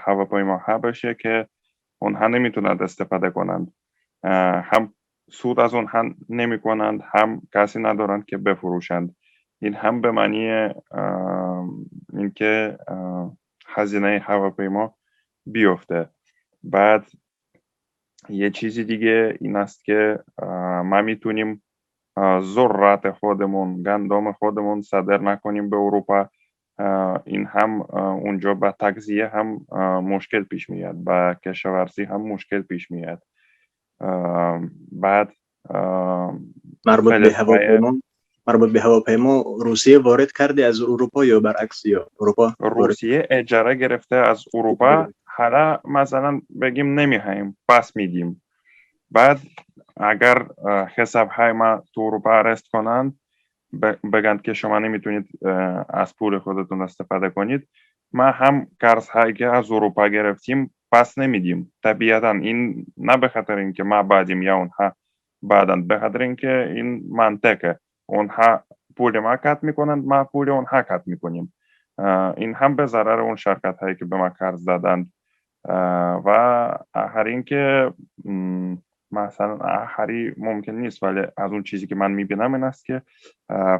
هواپیماها باشه که اونها نمیتونند استفاده کنند. هم سود از اونها نمی کنند، هم کسی ندارند که بفروشند. این هم به معنی اینکه هزینه هواپیما بیفته. بعد یه چیزی دیگه این است که ما میتونیم ذرت خودمون، گندم خودمون صادر نکنیم به اروپا. این هم اونجا با تغذیه هم مشکل پیش میاد، با کشاورزی هم مشکل پیش میاد. بعد مربوط به فلزهای هواپیما روسیه وارد کرده از اروپا یا برعکس؟ یا اروپا روسیه اجاره گرفته از اروپا، حالا مثلا بگیم نمیخوایم پس میدیم. بعد اگر حسابهای ما تو اروپا ارست کنند، بگند که شما نمیتونید از پول خودتون استفاده کنید، ما هم قرضهایی که از اروپا گرفتیم پس نمیدیم. طبیعتا این نه به خاطر اینکه ما بعدیم یا اونها بعدن، به خاطر اینکه این منطقه، اونها پول ما کات میکنند، ما پول اونها کات میکنیم. این هم به ضرر اون شرکت هایی که به ما قرض دادند. و آخر اینکه مثلا آخری ممکن نیست، ولی از اون چیزی که من میبینم این است که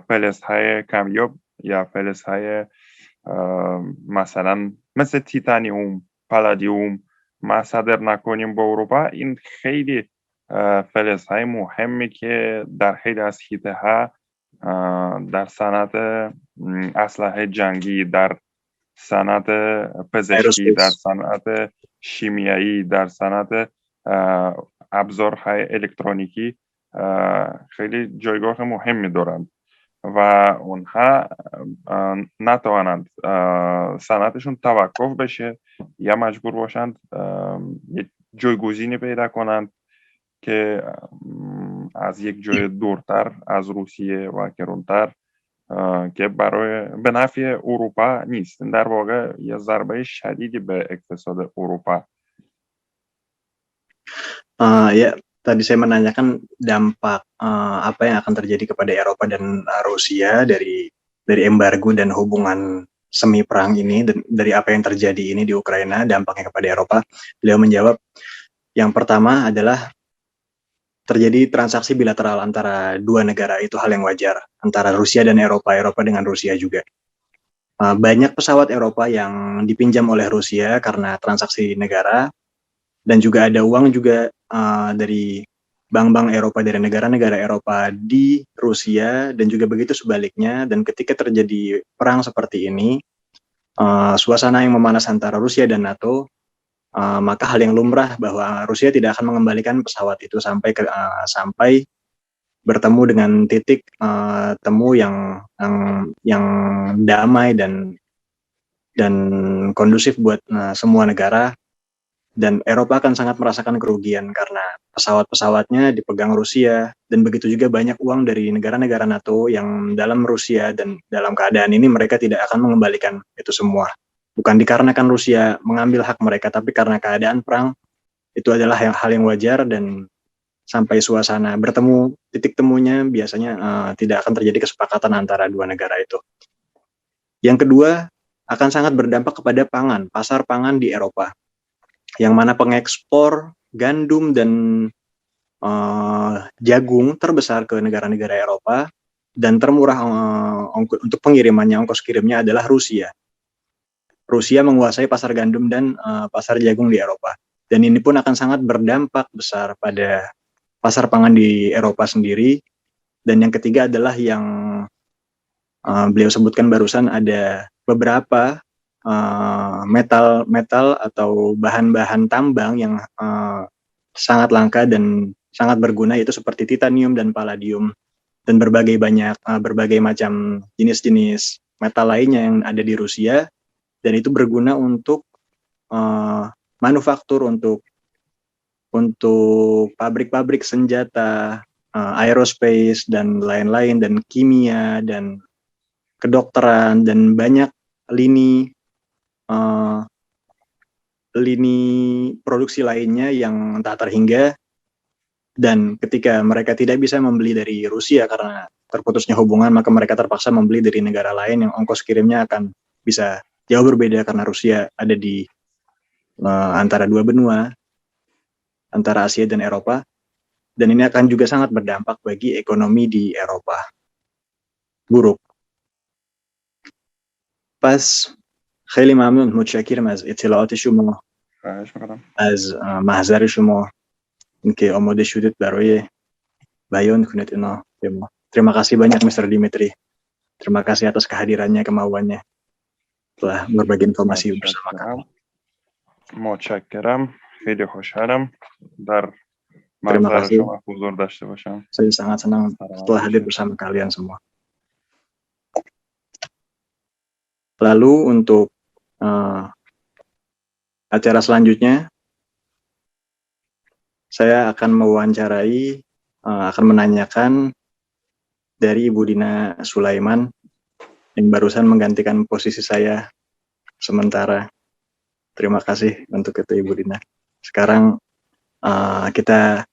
فلزهای کمیاب یا فلزهای مثلا مثل تیتانیوم، پالادیوم ما صادر نکنیم به اروپا. این خیلی فلزهای مهمی که در خیلی از حیطه ها، در صنعت اسلحه جنگی، در صنعت پزشکی، در صنعت شیمیایی، در صنعت ابزارهای الکترونیکی خیلی جایگاه مهمی دارند و اونها نتوانند صنعتشون توقف بشه یا مجبور باشند یک جایگزینی پیدا کنند که از یک جای دورتر از روسیه و گرانتر، که به نفع اروپا نیست. در واقع یه ضربه شدیدی به اقتصاد Eropa. Ya, tadi saya menanyakan dampak apa yang akan terjadi kepada Eropa dan Rusia dari embargo dan hubungan semi perang ini, dan dari apa yang terjadi ini di Ukraina, dampaknya kepada Eropa. Beliau menjawab, yang pertama adalah terjadi transaksi bilateral antara dua negara, itu hal yang wajar, antara Rusia dan Eropa dengan Rusia juga. Banyak pesawat Eropa yang dipinjam oleh Rusia karena transaksi negara, dan juga ada uang juga dari bank-bank Eropa, dari negara-negara Eropa di Rusia, dan juga begitu sebaliknya. Dan ketika terjadi perang seperti ini, suasana yang memanas antara Rusia dan NATO, maka hal yang lumrah bahwa Rusia tidak akan mengembalikan pesawat itu sampai bertemu dengan titik temu yang damai dan kondusif buat semua negara. Dan Eropa akan sangat merasakan kerugian karena pesawat-pesawatnya dipegang Rusia, dan begitu juga banyak uang dari negara-negara NATO yang dalam Rusia, dan dalam keadaan ini mereka tidak akan mengembalikan itu semua. Bukan dikarenakan Rusia mengambil hak mereka, tapi karena keadaan perang. Itu adalah hal yang wajar, dan sampai suasana bertemu, titik temunya biasanya tidak akan terjadi kesepakatan antara dua negara itu. Yang kedua, akan sangat berdampak kepada pangan, pasar pangan di Eropa, yang mana pengekspor gandum dan jagung terbesar ke negara-negara Eropa, dan termurah untuk pengirimannya, ongkos kirimnya adalah Rusia. Rusia menguasai pasar gandum dan pasar jagung di Eropa, dan ini pun akan sangat berdampak besar pada pasar pangan di Eropa sendiri. Dan yang ketiga adalah yang beliau sebutkan barusan, ada beberapa metal atau bahan-bahan tambang yang sangat langka dan sangat berguna, yaitu seperti titanium dan palladium, dan berbagai macam jenis-jenis metal lainnya yang ada di Rusia, dan itu berguna untuk manufaktur, untuk pabrik-pabrik senjata, aerospace dan lain-lain, dan kimia dan kedokteran, dan banyak lini produksi lainnya yang tak terhingga. Dan ketika mereka tidak bisa membeli dari Rusia karena terputusnya hubungan, maka mereka terpaksa membeli dari negara lain yang ongkos kirimnya akan bisa jauh berbeda karena Rusia ada di antara dua benua, antara Asia dan Eropa, dan ini akan juga sangat berdampak bagi ekonomi di Eropa. Buruk. پس خیلی ممنون، متشکرم از اطلاعات شما، خواهش میکنم. از محضر شما، اینکه آماده شدید برای بیان کنید اینا به ما. Terima kasih banyak Mr. Dimitri. Terima kasih atas kehadirannya, kemauannya telah berbagi informasi bersama kami. متشکرم. خیلی خوشحالم در Terima محضر kasih. شما حضور داشته باشم. Saya sangat senang setelah hadir bersama kalian semua. Lalu untuk acara selanjutnya, saya akan mewawancarai, akan menanyakan dari Ibu Dina Sulaiman yang barusan menggantikan posisi saya sementara. Terima kasih untuk itu Ibu Dina. Sekarang kita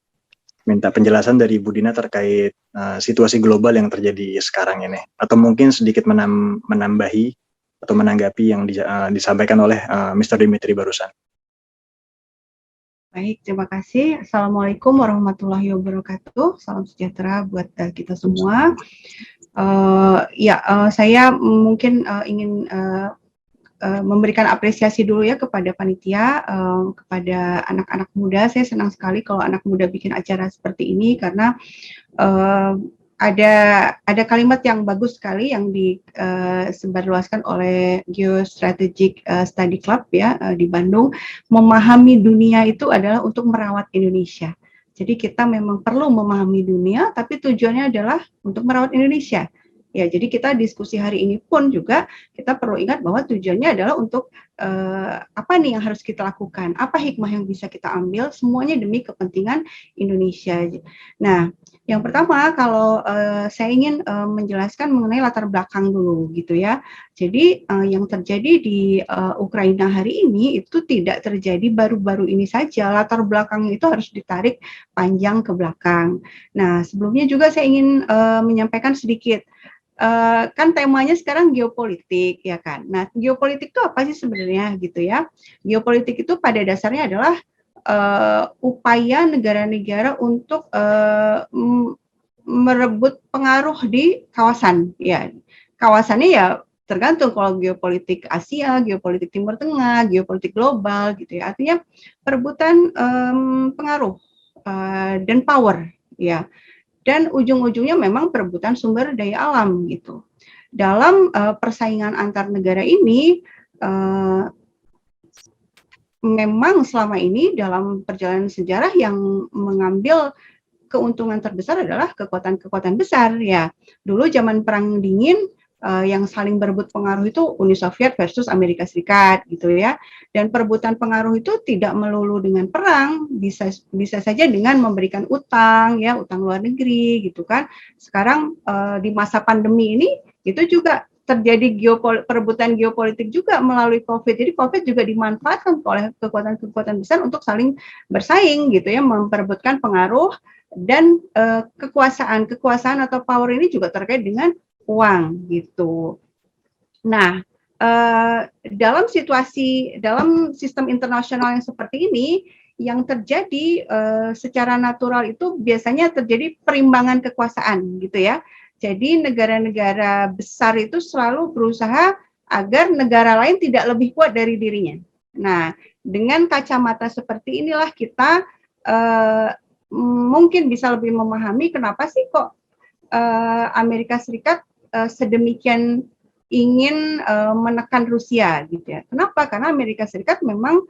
minta penjelasan dari Ibu Dina terkait situasi global yang terjadi sekarang ini, atau mungkin sedikit menambahi atau menanggapi yang disampaikan oleh Mr. Dimitri barusan. Baik, terima kasih. Assalamualaikum warahmatullahi wabarakatuh. Salam sejahtera buat kita semua. Saya mungkin ingin memberikan apresiasi dulu ya kepada panitia, kepada anak-anak muda. Saya senang sekali kalau anak muda bikin acara seperti ini karena ada kalimat yang bagus sekali yang disebarluaskan oleh Geostrategic Study Club ya di Bandung. Memahami dunia itu adalah untuk merawat Indonesia. Jadi kita memang perlu memahami dunia, tapi tujuannya adalah untuk merawat Indonesia. Ya, jadi kita diskusi hari ini pun juga kita perlu ingat bahwa tujuannya adalah untuk apa nih yang harus kita lakukan, apa hikmah yang bisa kita ambil, semuanya demi kepentingan Indonesia. Nah, yang pertama kalau saya ingin menjelaskan mengenai latar belakang dulu gitu ya. Jadi yang terjadi di Ukraina hari ini itu tidak terjadi baru-baru ini saja. Latar belakangnya itu harus ditarik panjang ke belakang. Nah, sebelumnya juga saya ingin menyampaikan sedikit. Kan temanya sekarang geopolitik ya kan. Nah, geopolitik itu apa sih sebenarnya gitu ya? Geopolitik itu pada dasarnya adalah upaya negara-negara untuk merebut pengaruh di kawasan ya. Kawasannya ya tergantung kalau geopolitik Asia, geopolitik Timur Tengah, geopolitik global gitu ya. Artinya perebutan pengaruh dan power ya. Dan ujung-ujungnya memang perebutan sumber daya alam gitu. Dalam persaingan antar negara ini memang selama ini dalam perjalanan sejarah yang mengambil keuntungan terbesar adalah kekuatan-kekuatan besar ya. Dulu zaman Perang Dingin yang saling berebut pengaruh itu Uni Soviet versus Amerika Serikat gitu ya. Dan perebutan pengaruh itu tidak melulu dengan perang, bisa saja dengan memberikan utang ya, utang luar negeri gitu kan. Sekarang di masa pandemi ini itu juga terjadi perebutan geopolitik juga melalui COVID. Jadi COVID juga dimanfaatkan oleh kekuatan-kekuatan besar untuk saling bersaing gitu ya, memperebutkan pengaruh dan kekuasaan atau power ini juga terkait dengan uang gitu. Nah, dalam sistem internasional yang seperti ini, yang terjadi secara natural itu biasanya terjadi perimbangan kekuasaan gitu ya. Jadi negara-negara besar itu selalu berusaha agar negara lain tidak lebih kuat dari dirinya. Nah, dengan kacamata seperti inilah kita mungkin bisa lebih memahami kenapa sih kok Amerika Serikat sedemikian ingin menekan Rusia gitu ya. Kenapa? Karena Amerika Serikat memang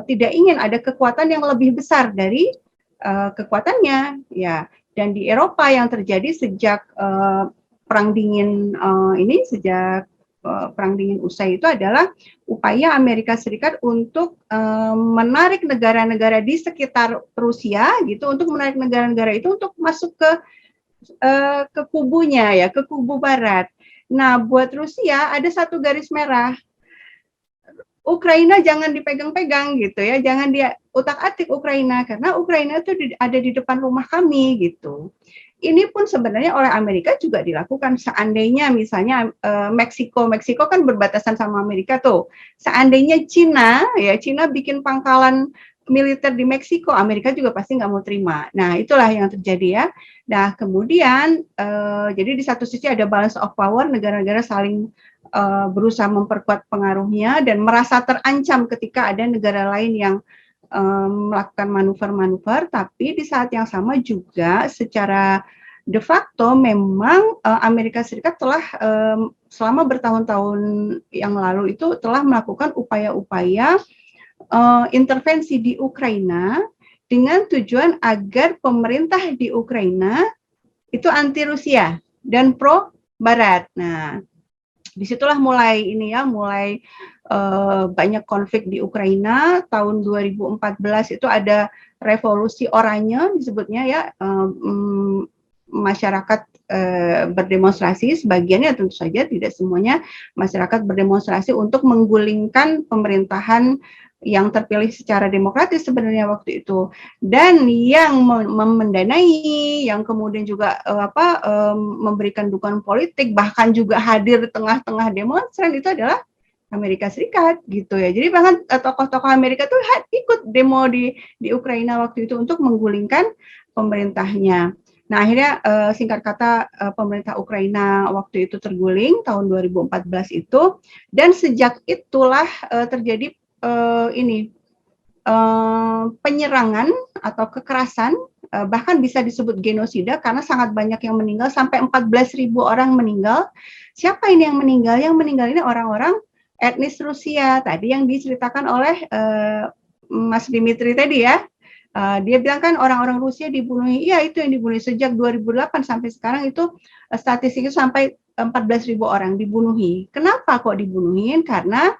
tidak ingin ada kekuatan yang lebih besar dari kekuatannya ya. Dan di Eropa yang terjadi sejak Perang Dingin sejak Perang Dingin usai itu adalah upaya Amerika Serikat untuk menarik negara-negara di sekitar Rusia gitu, untuk menarik negara-negara itu untuk masuk ke kubunya ya, ke kubu barat. Nah, buat Rusia ada satu garis merah. Ukraina jangan dipegang-pegang gitu ya, jangan dia utak-atik Ukraina karena Ukraina itu ada di depan rumah kami gitu. ini pun sebenarnya oleh Amerika juga dilakukan. Seandainya misalnya Meksiko kan berbatasan sama Amerika tuh. Seandainya Cina bikin pangkalan militer di Meksiko, Amerika juga pasti nggak mau terima. Nah, itulah yang terjadi ya. Nah, kemudian jadi di satu sisi ada balance of power, negara-negara saling berusaha memperkuat pengaruhnya dan merasa terancam ketika ada negara lain yang melakukan manuver-manuver, tapi di saat yang sama juga secara de facto memang Amerika Serikat telah selama bertahun-tahun yang lalu itu telah melakukan upaya-upaya intervensi di Ukraina dengan tujuan agar pemerintah di Ukraina itu anti Rusia dan pro Barat. Nah, disitulah mulai banyak konflik di Ukraina. Tahun 2014 itu ada revolusi oranye disebutnya ya, masyarakat berdemonstrasi, sebagiannya tentu saja tidak semuanya, masyarakat berdemonstrasi untuk menggulingkan pemerintahan yang terpilih secara demokratis sebenarnya waktu itu, dan yang mendanai, yang kemudian juga memberikan dukungan politik, bahkan juga hadir di tengah-tengah demonstran itu adalah Amerika Serikat gitu ya. Jadi bahkan tokoh-tokoh Amerika tuh ikut demo di Ukraina waktu itu untuk menggulingkan pemerintahnya. Nah, akhirnya singkat kata pemerintah Ukraina waktu itu terguling tahun 2014 itu, dan sejak itulah terjadi penyerangan atau kekerasan, bahkan bisa disebut genosida karena sangat banyak yang meninggal, sampai 14.000 orang meninggal. Siapa ini yang meninggal? Yang meninggal ini orang-orang etnis Rusia tadi yang diceritakan oleh Mas Dimitri tadi ya. Dia bilang kan orang-orang Rusia dibunuh. Iya, itu yang dibunuh sejak 2008 sampai sekarang itu statistiknya sampai 14.000 orang dibunuhi. Kenapa kok dibunuhin? Karena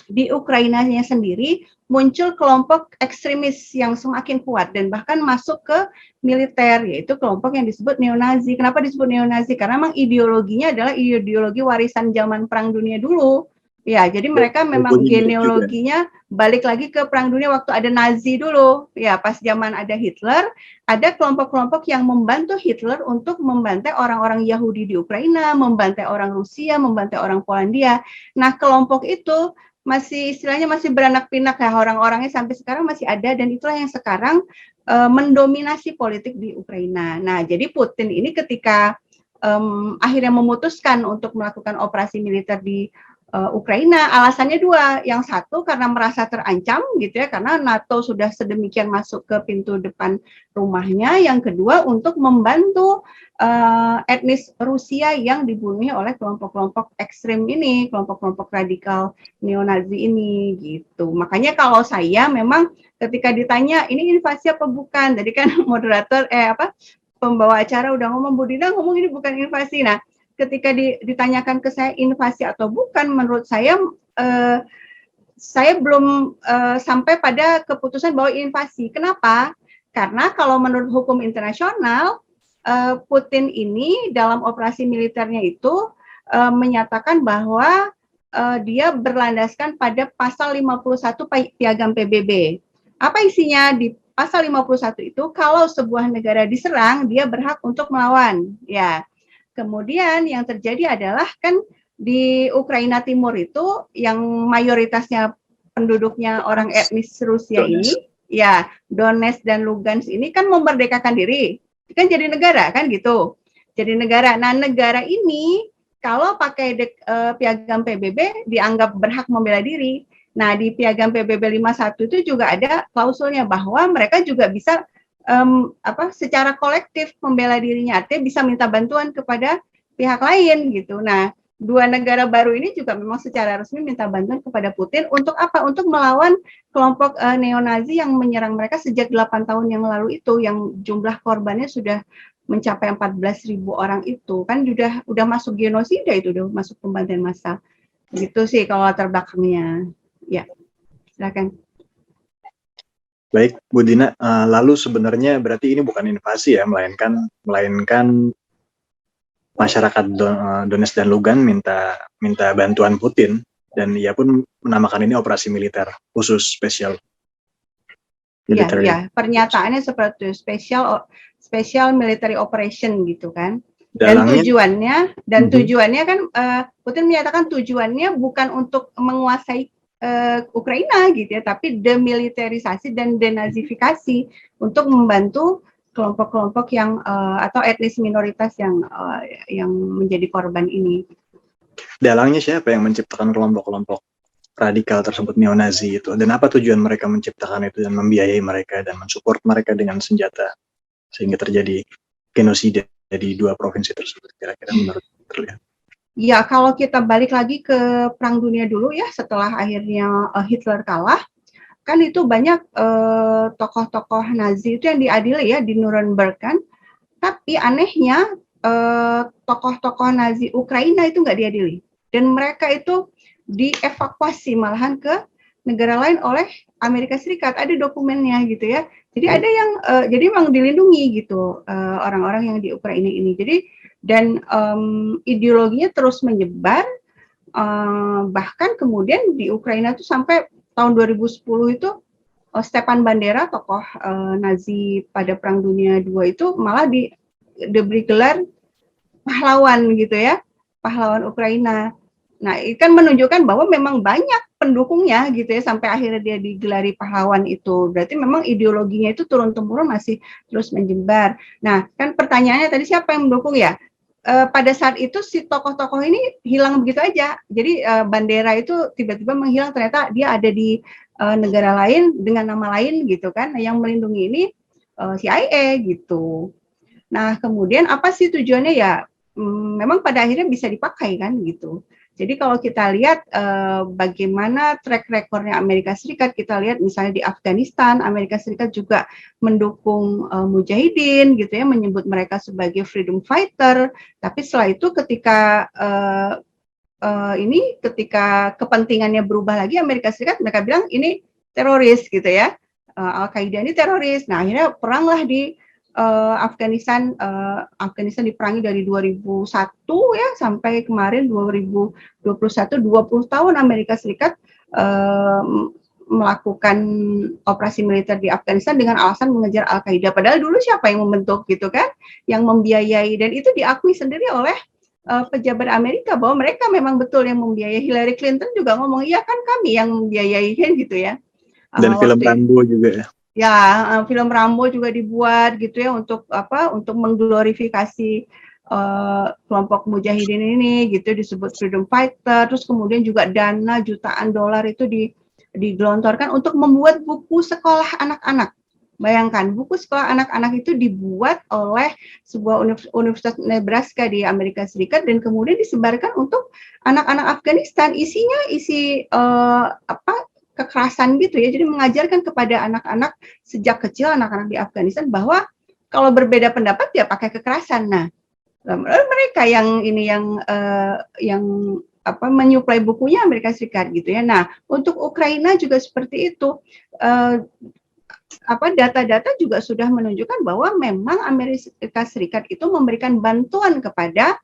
di Ukrainanya sendiri muncul kelompok ekstremis yang semakin kuat dan bahkan masuk ke militer, yaitu kelompok yang disebut neonazi. Kenapa disebut neonazi? Karena memang ideologinya adalah ideologi warisan zaman Perang Dunia dulu. Ya, jadi mereka memang genealoginya balik lagi ke Perang Dunia waktu ada Nazi dulu. Ya, pas zaman ada Hitler, ada kelompok-kelompok yang membantu Hitler untuk membantai orang-orang Yahudi di Ukraina, membantai orang Rusia, membantai orang Polandia. Nah, kelompok itu masih istilahnya masih beranak pinak ya, orang-orangnya sampai sekarang masih ada, dan itulah yang sekarang mendominasi politik di Ukraina. Nah, jadi Putin ini ketika akhirnya memutuskan untuk melakukan operasi militer di Ukraina, alasannya dua. Yang satu karena merasa terancam gitu ya, karena NATO sudah sedemikian masuk ke pintu depan rumahnya. Yang kedua untuk membantu etnis Rusia yang dibunuh oleh kelompok-kelompok ekstrem ini, kelompok-kelompok radikal neonazi ini gitu. Makanya kalau saya memang ketika ditanya ini invasi apa bukan, jadi kan moderator pembawa acara udah ngomong, Bu Dina ngomong ini bukan invasi. Nah, ketika ditanyakan ke saya invasi atau bukan, menurut saya belum sampai pada keputusan bahwa invasi. Kenapa? Karena kalau menurut hukum internasional, Putin ini dalam operasi militernya itu menyatakan bahwa dia berlandaskan pada pasal 51 Piagam PBB. Apa isinya di pasal 51 itu? Kalau sebuah negara diserang, dia berhak untuk melawan. Ya. Kemudian yang terjadi adalah kan di Ukraina Timur itu yang mayoritasnya penduduknya orang etnis Rusia ini, ya Donetsk dan Lugansk ini kan memerdekakan diri, kan jadi negara kan gitu, jadi negara. Nah, negara ini kalau pakai piagam PBB dianggap berhak membela diri. Nah, di piagam PBB 51 itu juga ada klausulnya bahwa mereka juga bisa secara kolektif membela dirinya, artinya bisa minta bantuan kepada pihak lain gitu. Nah, dua negara baru ini juga memang secara resmi minta bantuan kepada Putin untuk apa? Untuk melawan kelompok neonazi yang menyerang mereka sejak 8 tahun yang lalu itu, yang jumlah korbannya sudah mencapai 14.000 orang itu. Kan udah masuk genosida itu, udah masuk pembantaian massal. Gitu sih kalau latar belakangnya. Ya, silakan. Baik, Bu Dina, lalu sebenarnya berarti ini bukan invasi ya, melainkan masyarakat Donetsk dan Lugansk minta bantuan Putin, dan ia pun menamakan ini operasi militer khusus spesial. Ya, pernyataannya seperti special military operation gitu kan. Dalangnya, Dan tujuannya kan Putin menyatakan tujuannya bukan untuk menguasai Ukraina gitu ya, tapi demilitarisasi dan denazifikasi untuk membantu kelompok-kelompok yang atau etnis minoritas yang menjadi korban ini. dalangnya siapa yang menciptakan kelompok-kelompok radikal tersebut, neonazi itu, dan apa tujuan mereka menciptakan itu dan membiayai mereka dan mensupport mereka dengan senjata sehingga terjadi genosida di dua provinsi tersebut, kira-kira menurut terlihat? Ya, kalau kita balik lagi ke Perang Dunia dulu ya, setelah akhirnya Hitler kalah, kan itu banyak tokoh-tokoh Nazi itu yang diadili ya di Nuremberg kan, tapi anehnya tokoh-tokoh Nazi Ukraina itu nggak diadili, dan mereka itu dievakuasi malahan ke negara lain oleh Amerika Serikat, ada dokumennya gitu ya. Jadi ada yang jadi memang dilindungi gitu orang-orang yang di Ukraina ini. Jadi dan ideologinya terus menyebar, bahkan kemudian di Ukraina itu sampai tahun 2010 itu Stepan Bandera, tokoh Nazi pada Perang Dunia II itu malah diberi gelar pahlawan gitu ya, pahlawan Ukraina. Nah, itu kan menunjukkan bahwa memang banyak pendukungnya gitu ya, sampai akhirnya dia digelari pahlawan itu. Berarti memang ideologinya itu turun-temurun masih terus menyebar. Nah, kan pertanyaannya tadi siapa yang mendukung ya? Pada saat itu si tokoh-tokoh ini hilang begitu aja. Jadi Bandera itu tiba-tiba menghilang, ternyata dia ada di negara lain dengan nama lain gitu kan. Nah, yang melindungi ini CIA gitu. Nah, kemudian apa sih tujuannya ya? Memang pada akhirnya bisa dipakai kan gitu. Jadi kalau kita lihat bagaimana track recordnya Amerika Serikat, kita lihat misalnya di Afghanistan, Amerika Serikat juga mendukung mujahidin gitu ya, menyebut mereka sebagai freedom fighter. Tapi setelah itu ketika ketika kepentingannya berubah lagi, Amerika Serikat mereka bilang ini teroris gitu ya, Al-Qaeda ini teroris. Nah akhirnya peranglah di Afghanistan diperangi dari 2001 ya sampai kemarin 2021, 20 tahun Amerika Serikat melakukan operasi militer di Afghanistan dengan alasan mengejar Al-Qaeda. Padahal dulu siapa yang membentuk gitu kan, yang membiayai, dan itu diakui sendiri oleh pejabat Amerika bahwa mereka memang betul yang membiayai. Hillary Clinton juga ngomong, iya kan kami yang membiayai kan gitu ya. Dan film Rambo juga ya. Ya, film Rambo juga dibuat gitu ya untuk apa? Untuk mengglorifikasi kelompok mujahidin ini gitu, disebut freedom fighter. Terus kemudian juga dana jutaan dolar itu digelontorkan untuk membuat buku sekolah anak-anak. Bayangkan, buku sekolah anak-anak itu dibuat oleh sebuah Universitas Nebraska di Amerika Serikat dan kemudian disebarkan untuk anak-anak Afghanistan. Isinya kekerasan gitu ya, jadi mengajarkan kepada anak-anak sejak kecil, anak-anak di Afghanistan, bahwa kalau berbeda pendapat ya pakai kekerasan. Nah, mereka yang menyuplai bukunya Amerika Serikat gitu ya. Nah, untuk Ukraina juga seperti itu. Data-data juga sudah menunjukkan bahwa memang Amerika Serikat itu memberikan bantuan kepada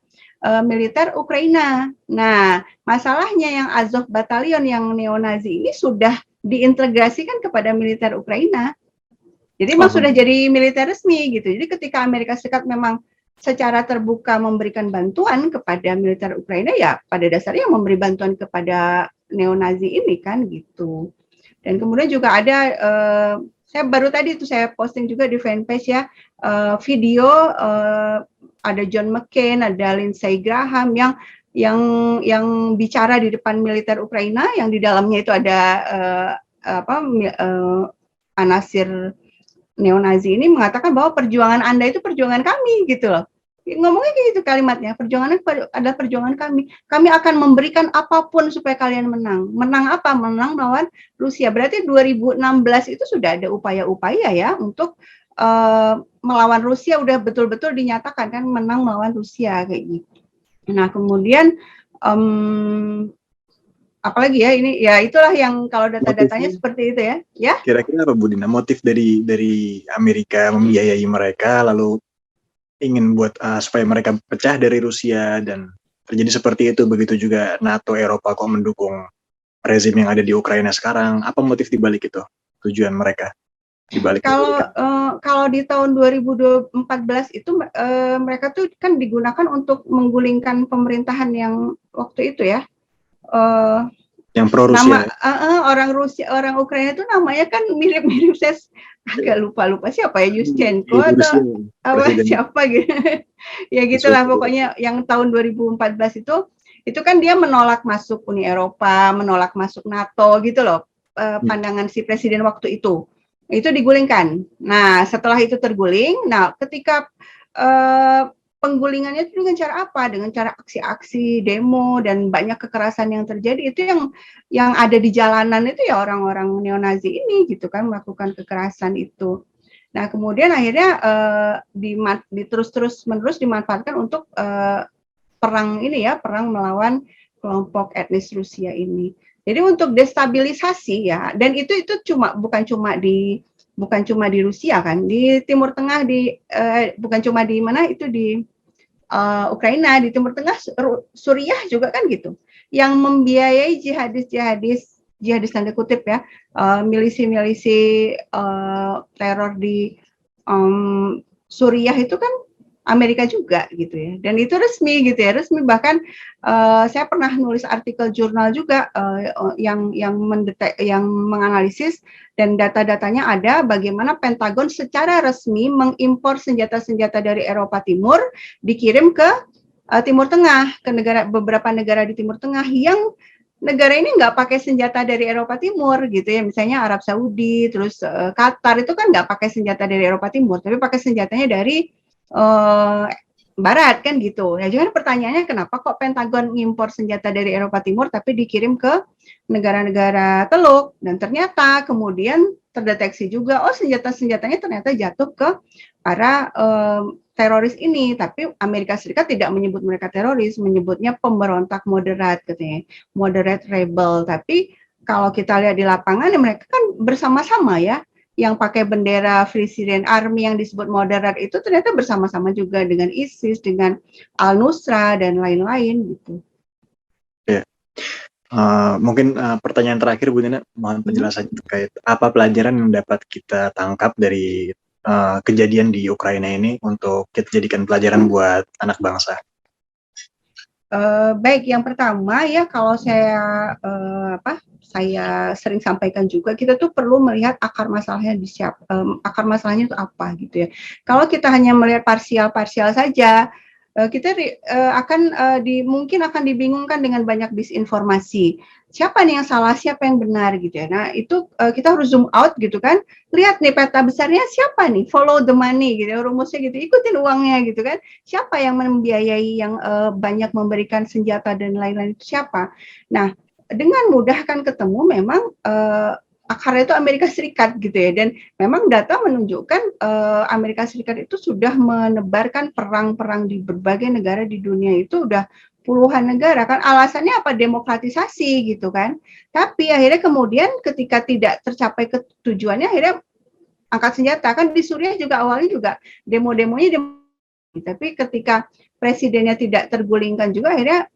militer Ukraina. Nah, masalahnya yang Azov Battalion yang neonazi ini sudah diintegrasikan kepada militer Ukraina. Jadi memang sudah jadi militer resmi gitu. Jadi ketika Amerika Serikat memang secara terbuka memberikan bantuan kepada militer Ukraina, ya pada dasarnya memberi bantuan kepada neonazi ini kan gitu. Dan kemudian juga ada saya baru tadi itu saya posting juga di fanpage ya, video ada John McCain, ada Lindsey Graham yang bicara di depan militer Ukraina, yang di dalamnya itu ada anasir neonazi ini mengatakan bahwa perjuangan Anda itu perjuangan kami gitu loh. Ngomongnya kayak gitu kalimatnya, perjuangan adalah perjuangan kami. Kami akan memberikan apapun supaya kalian menang. Menang apa? Menang melawan Rusia. Berarti 2016 itu sudah ada upaya-upaya ya untuk melawan Rusia, udah betul-betul dinyatakan kan menang melawan Rusia kayak gitu. Nah kemudian apalagi ya ini ya itulah yang kalau data-datanya seperti itu ya. Kira-kira apa Bu Dina motif dari Amerika membiayai mereka lalu ingin buat supaya mereka pecah dari Rusia dan terjadi seperti itu, begitu juga NATO Eropa kok mendukung rezim yang ada di Ukraina sekarang. Apa motif dibalik itu? Tujuan mereka? di balik Kalau di tahun 2014 itu mereka tuh kan digunakan untuk menggulingkan pemerintahan yang waktu itu ya. yang pro Nama Rusia. orang Rusia, orang Ukraina itu namanya kan mirip-mirip, saya agak lupa siapa ya, Yushchenko Ibu atau Rusia, apa presiden siapa gitu. Ya gitulah pokoknya yang tahun 2014 itu kan dia menolak masuk Uni Eropa, menolak masuk NATO gitu loh. Pandangan si presiden waktu itu digulingkan. Nah, setelah itu terguling, nah ketika penggulingannya itu dengan cara apa? Dengan cara aksi-aksi, demo, dan banyak kekerasan yang terjadi. Itu yang ada di jalanan itu ya orang-orang neonazi ini gitu kan, melakukan kekerasan itu. Nah, kemudian akhirnya terus menerus dimanfaatkan untuk perang ini ya, perang melawan kelompok etnis Rusia ini. Jadi untuk destabilisasi ya, dan itu bukan cuma di Rusia kan, di Timur Tengah, bukan cuma di mana itu di Ukraina, di Timur Tengah, Suriah juga kan gitu, yang membiayai jihadis tanda kutip ya, milisi-milisi teror di Suriah itu kan Amerika juga gitu ya, dan itu resmi gitu ya, resmi. Bahkan saya pernah nulis artikel jurnal juga yang menganalisis, dan data-datanya ada bagaimana Pentagon secara resmi mengimpor senjata-senjata dari Eropa Timur dikirim ke Timur Tengah, ke beberapa negara di Timur Tengah yang negara ini nggak pakai senjata dari Eropa Timur gitu ya, misalnya Arab Saudi, terus Qatar itu kan nggak pakai senjata dari Eropa Timur, tapi pakai senjatanya dari Barat kan gitu. Ya juga pertanyaannya kenapa kok Pentagon ngimpor senjata dari Eropa Timur tapi dikirim ke negara-negara Teluk, dan ternyata kemudian terdeteksi juga senjata-senjatanya ternyata jatuh ke para teroris ini, tapi Amerika Serikat tidak menyebut mereka teroris, menyebutnya pemberontak moderat katanya, moderate rebel. Tapi kalau kita lihat di lapangan ya mereka kan bersama-sama ya, yang pakai bendera Free Syrian Army yang disebut moderat itu ternyata bersama-sama juga dengan ISIS, dengan Al-Nusra dan lain-lain gitu. Ya. Mungkin pertanyaan terakhir Bu Dina, mohon penjelasan terkait apa pelajaran yang dapat kita tangkap dari kejadian di Ukraina ini untuk kita jadikan pelajaran buat anak bangsa. Baik, yang pertama ya, kalau saya sering sampaikan juga, kita tuh perlu melihat akar masalahnya akar masalahnya itu apa gitu ya. Kalau kita hanya melihat parsial saja, kita mungkin akan dibingungkan dengan banyak disinformasi. Siapa nih yang salah, siapa yang benar gitu ya. Nah, itu kita harus zoom out gitu kan. Lihat nih peta besarnya siapa nih, follow the money gitu, rumusnya gitu, ikutin uangnya gitu kan. Siapa yang membiayai, yang banyak memberikan senjata dan lain-lain itu siapa. Nah, dengan mudah kan ketemu memang akarnya itu Amerika Serikat gitu ya, dan memang data menunjukkan Amerika Serikat itu sudah menebarkan perang-perang di berbagai negara di dunia, itu udah puluhan negara kan. Alasannya apa? Demokratisasi gitu kan. Tapi akhirnya kemudian ketika tidak tercapai tujuannya, akhirnya angkat senjata. Kan di Suriah juga awalnya juga demo-demonya tapi ketika presidennya tidak tergulingkan juga, akhirnya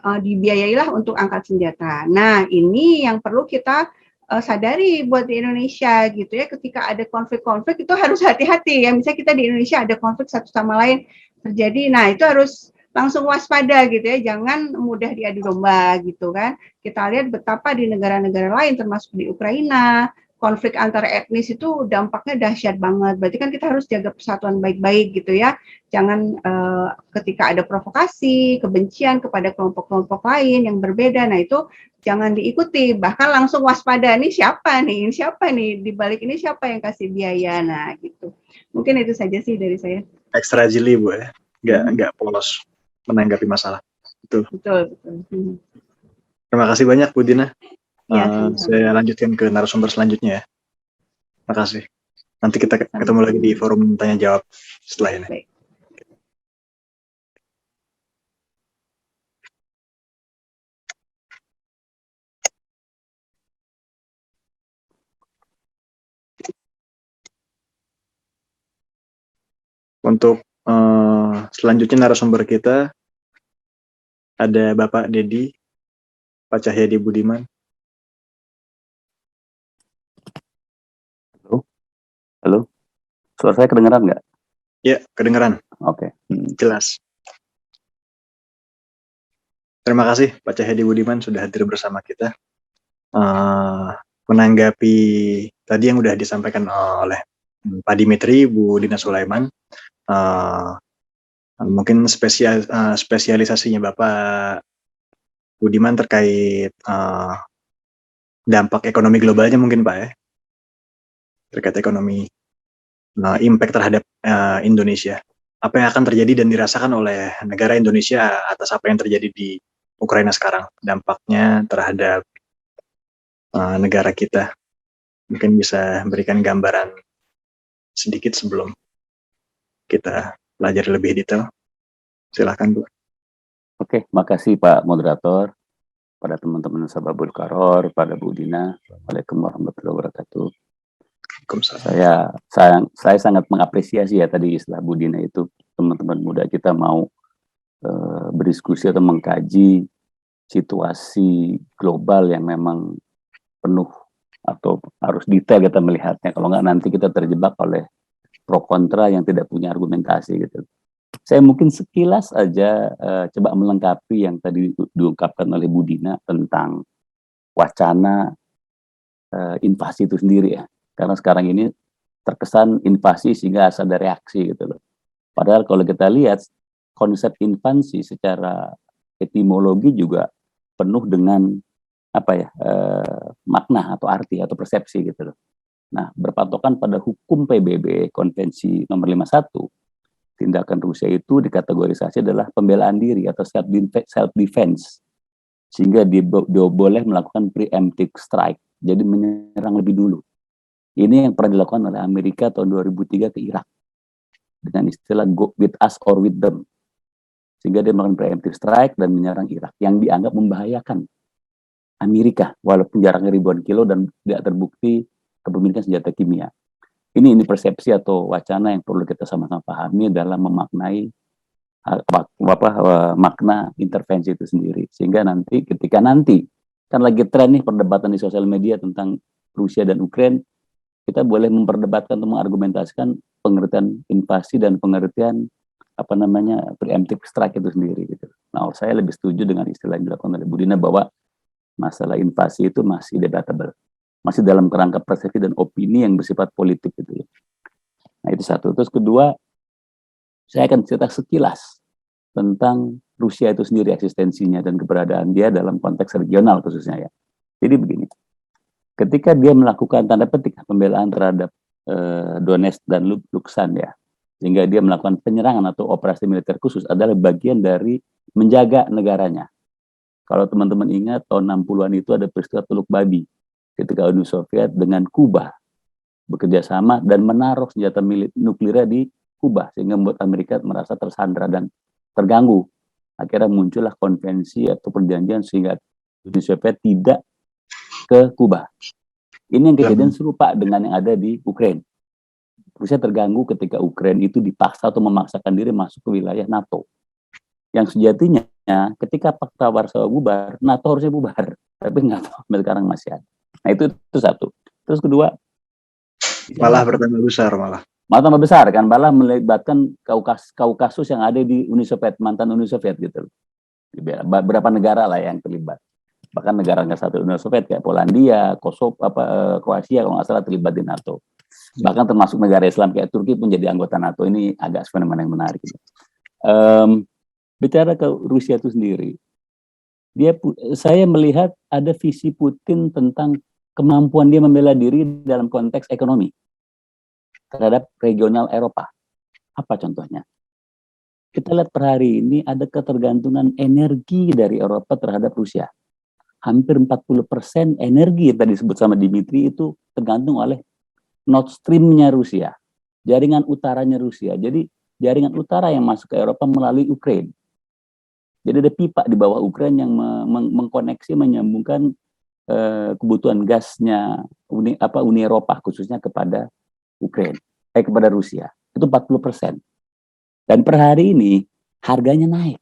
dibiayailah untuk angkat senjata. Nah, ini yang perlu kita sadari buat di Indonesia gitu ya, ketika ada konflik-konflik itu harus hati-hati ya. Misalnya kita di Indonesia ada konflik satu sama lain terjadi, nah itu harus langsung waspada gitu ya, jangan mudah diadu domba gitu kan. Kita lihat betapa di negara-negara lain termasuk di Ukraina, konflik antar etnis itu dampaknya dahsyat banget. Berarti kan kita harus jaga persatuan baik-baik gitu ya. Jangan ketika ada provokasi, kebencian kepada kelompok-kelompok lain yang berbeda, nah itu jangan diikuti. Bahkan langsung waspada, nih siapa nih, di balik ini siapa yang kasih biaya, nah gitu. Mungkin itu saja sih dari saya. Extra jeli Bu ya, nggak polos menanggapi masalah. Betul. Terima kasih banyak Bu Dina. Ya, saya lanjutkan ke narasumber selanjutnya ya. Terima kasih. Nanti kita ketemu lagi di forum tanya jawab setelah ini. Baik. Untuk selanjutnya narasumber kita ada Bapak Dedi, Pak Cahyadi Budiman. Halo, suara saya kedengeran nggak? Ya, kedengeran. Oke. Jelas. Terima kasih Pak Cahyadi Budiman sudah hadir bersama kita. Menanggapi tadi yang sudah disampaikan oleh Pak Dimitri, Bu Dina Sulaiman, mungkin spesialisasinya Bapak Budiman terkait dampak ekonomi globalnya mungkin Pak ya, terkait ekonomi, impact terhadap Indonesia. Apa yang akan terjadi dan dirasakan oleh negara Indonesia atas apa yang terjadi di Ukraina sekarang, dampaknya terhadap negara kita. Mungkin bisa berikan gambaran sedikit sebelum kita pelajari lebih detail. Silahkan Bu. Oke, makasih Pak Moderator, pada teman-teman Sababul Karor, pada Bu Dina. Waalaikumsalam warahmatullahi wabarakatuh. Saya sangat mengapresiasi ya tadi istilah Bu Dina itu, teman-teman muda kita mau berdiskusi atau mengkaji situasi global yang memang penuh atau harus detail kita melihatnya, kalau nggak nanti kita terjebak oleh pro kontra yang tidak punya argumentasi gitu. Saya mungkin sekilas aja coba melengkapi yang tadi diungkapkan oleh Bu Dina tentang wacana invasi itu sendiri ya, karena sekarang ini terkesan invasi sehingga ada reaksi gitu loh. Padahal kalau kita lihat konsep invasi secara etimologi juga penuh dengan makna atau arti atau persepsi gitu loh. Nah, berpatokan pada hukum PBB Konvensi nomor 51, tindakan Rusia itu dikategorisasi adalah pembelaan diri atau self defense, sehingga dia boleh melakukan preemptive strike, jadi menyerang lebih dulu. Ini yang pernah dilakukan oleh Amerika tahun 2003 ke Irak dengan istilah go with us or with them, sehingga dia melakukan preemptive strike dan menyerang Irak yang dianggap membahayakan Amerika walaupun jaraknya ribuan kilo dan tidak terbukti kepemilikan senjata kimia. Ini persepsi atau wacana yang perlu kita sama-sama pahami dalam memaknai makna intervensi itu sendiri, sehingga nanti ketika kan lagi tren nih perdebatan di sosial media tentang Rusia dan Ukraina, kita boleh memperdebatkan atau mengargumentasikan pengertian invasi dan pengertian preemptive strike itu sendiri gitu. Nah, saya lebih setuju dengan istilah yang dilakukan oleh Bu Dina bahwa masalah invasi itu masih debatable, masih dalam kerangka persepsi dan opini yang bersifat politik gitu ya. Nah, itu satu. Terus kedua, saya akan cerita sekilas tentang Rusia itu sendiri, eksistensinya dan keberadaan dia dalam konteks regional khususnya ya. Jadi begini, ketika dia melakukan tanda petik pembelaan terhadap Donetsk dan Luhansk ya, sehingga dia melakukan penyerangan atau operasi militer khusus adalah bagian dari menjaga negaranya. Kalau teman-teman ingat tahun 60-an itu ada peristiwa Teluk Babi ketika Uni Soviet dengan Kuba bekerja sama dan menaruh senjata nuklir di Kuba sehingga membuat Amerika merasa tersandra dan terganggu. Akhirnya muncullah konvensi atau perjanjian sehingga Uni Soviet tidak ke Kuba. Ini yang kejadian serupa dengan yang ada di Ukraina. Rusia terganggu ketika Ukraina itu dipaksa atau memaksakan diri masuk ke wilayah NATO. Yang sejatinya ketika Pakta Warsawa bubar, NATO harusnya bubar, tapi nggak tahu sampai sekarang masih ada. Nah itu satu. Terus kedua, malah bertambah besar tambah besar kan, malah melibatkan Kaukasus yang ada di Uni Soviet, mantan Uni Soviet gitu. Beberapa negara lah yang terlibat. Bahkan negara nggak satu Uni Soviet kayak Polandia, Kosovo, Kroasia kalau nggak salah terlibat di NATO. Bahkan termasuk negara Islam kayak Turki pun jadi anggota NATO. Ini agak fenomena yang menarik. Gitu. Bicara ke Rusia itu sendiri, saya melihat ada visi Putin tentang kemampuan dia membela diri dalam konteks ekonomi terhadap regional Eropa. Apa contohnya? Kita lihat per hari ini ada ketergantungan energi dari Eropa terhadap Rusia. Hampir 40% energi yang tadi disebut sama Dimitri itu tergantung oleh Nord Stream-nya Rusia, jaringan utaranya Rusia. Jadi jaringan utara yang masuk ke Eropa melalui Ukraina. Jadi ada pipa di bawah Ukraina yang mengkoneksi, menyambungkan kebutuhan gasnya Uni Eropa khususnya kepada Ukraina, kepada Rusia. Itu 40%. Dan per hari ini harganya naik.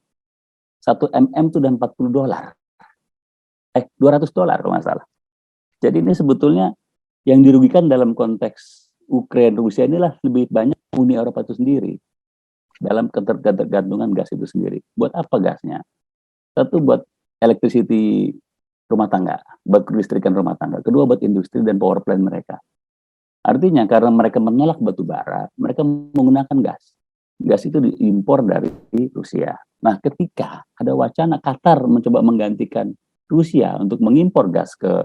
1 mm itu dan $40. $200 kalau nggak salah. Jadi ini sebetulnya yang dirugikan dalam konteks Ukraina, Rusia inilah lebih banyak Uni Eropa itu sendiri dalam ketergantungan gas itu sendiri. Buat apa gasnya? Satu, buat electricity rumah tangga, buat listrikan rumah tangga. Kedua, buat industri dan power plant mereka. Artinya karena mereka menolak batu bara, mereka menggunakan gas. Gas itu diimpor dari Rusia. Nah, ketika ada wacana Qatar mencoba menggantikan Rusia untuk mengimpor gas ke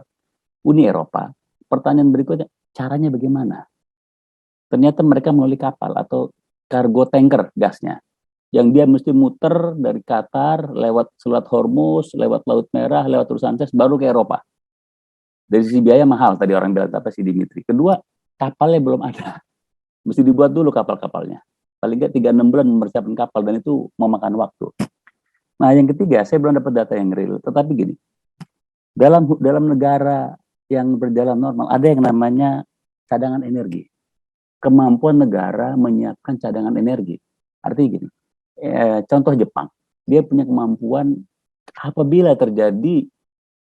Uni Eropa, pertanyaan berikutnya, caranya bagaimana? Ternyata mereka melalui kapal atau kargo tanker gasnya, yang dia mesti muter dari Qatar, lewat Selat Hormuz, lewat Laut Merah, lewat Sanchez, baru ke Eropa. Dari sisi biaya mahal, tadi orang bilang apa si Dimitri. Kedua, kapalnya belum ada. Mesti dibuat dulu kapal-kapalnya. Paling nggak 3-6 bulan mempersiapkan kapal, dan itu memakan waktu. Nah, yang ketiga, saya belum dapat data yang real. Tetapi gini, dalam negara yang berjalan normal, ada yang namanya cadangan energi. Kemampuan negara menyiapkan cadangan energi. Artinya gini, contoh Jepang, dia punya kemampuan apabila terjadi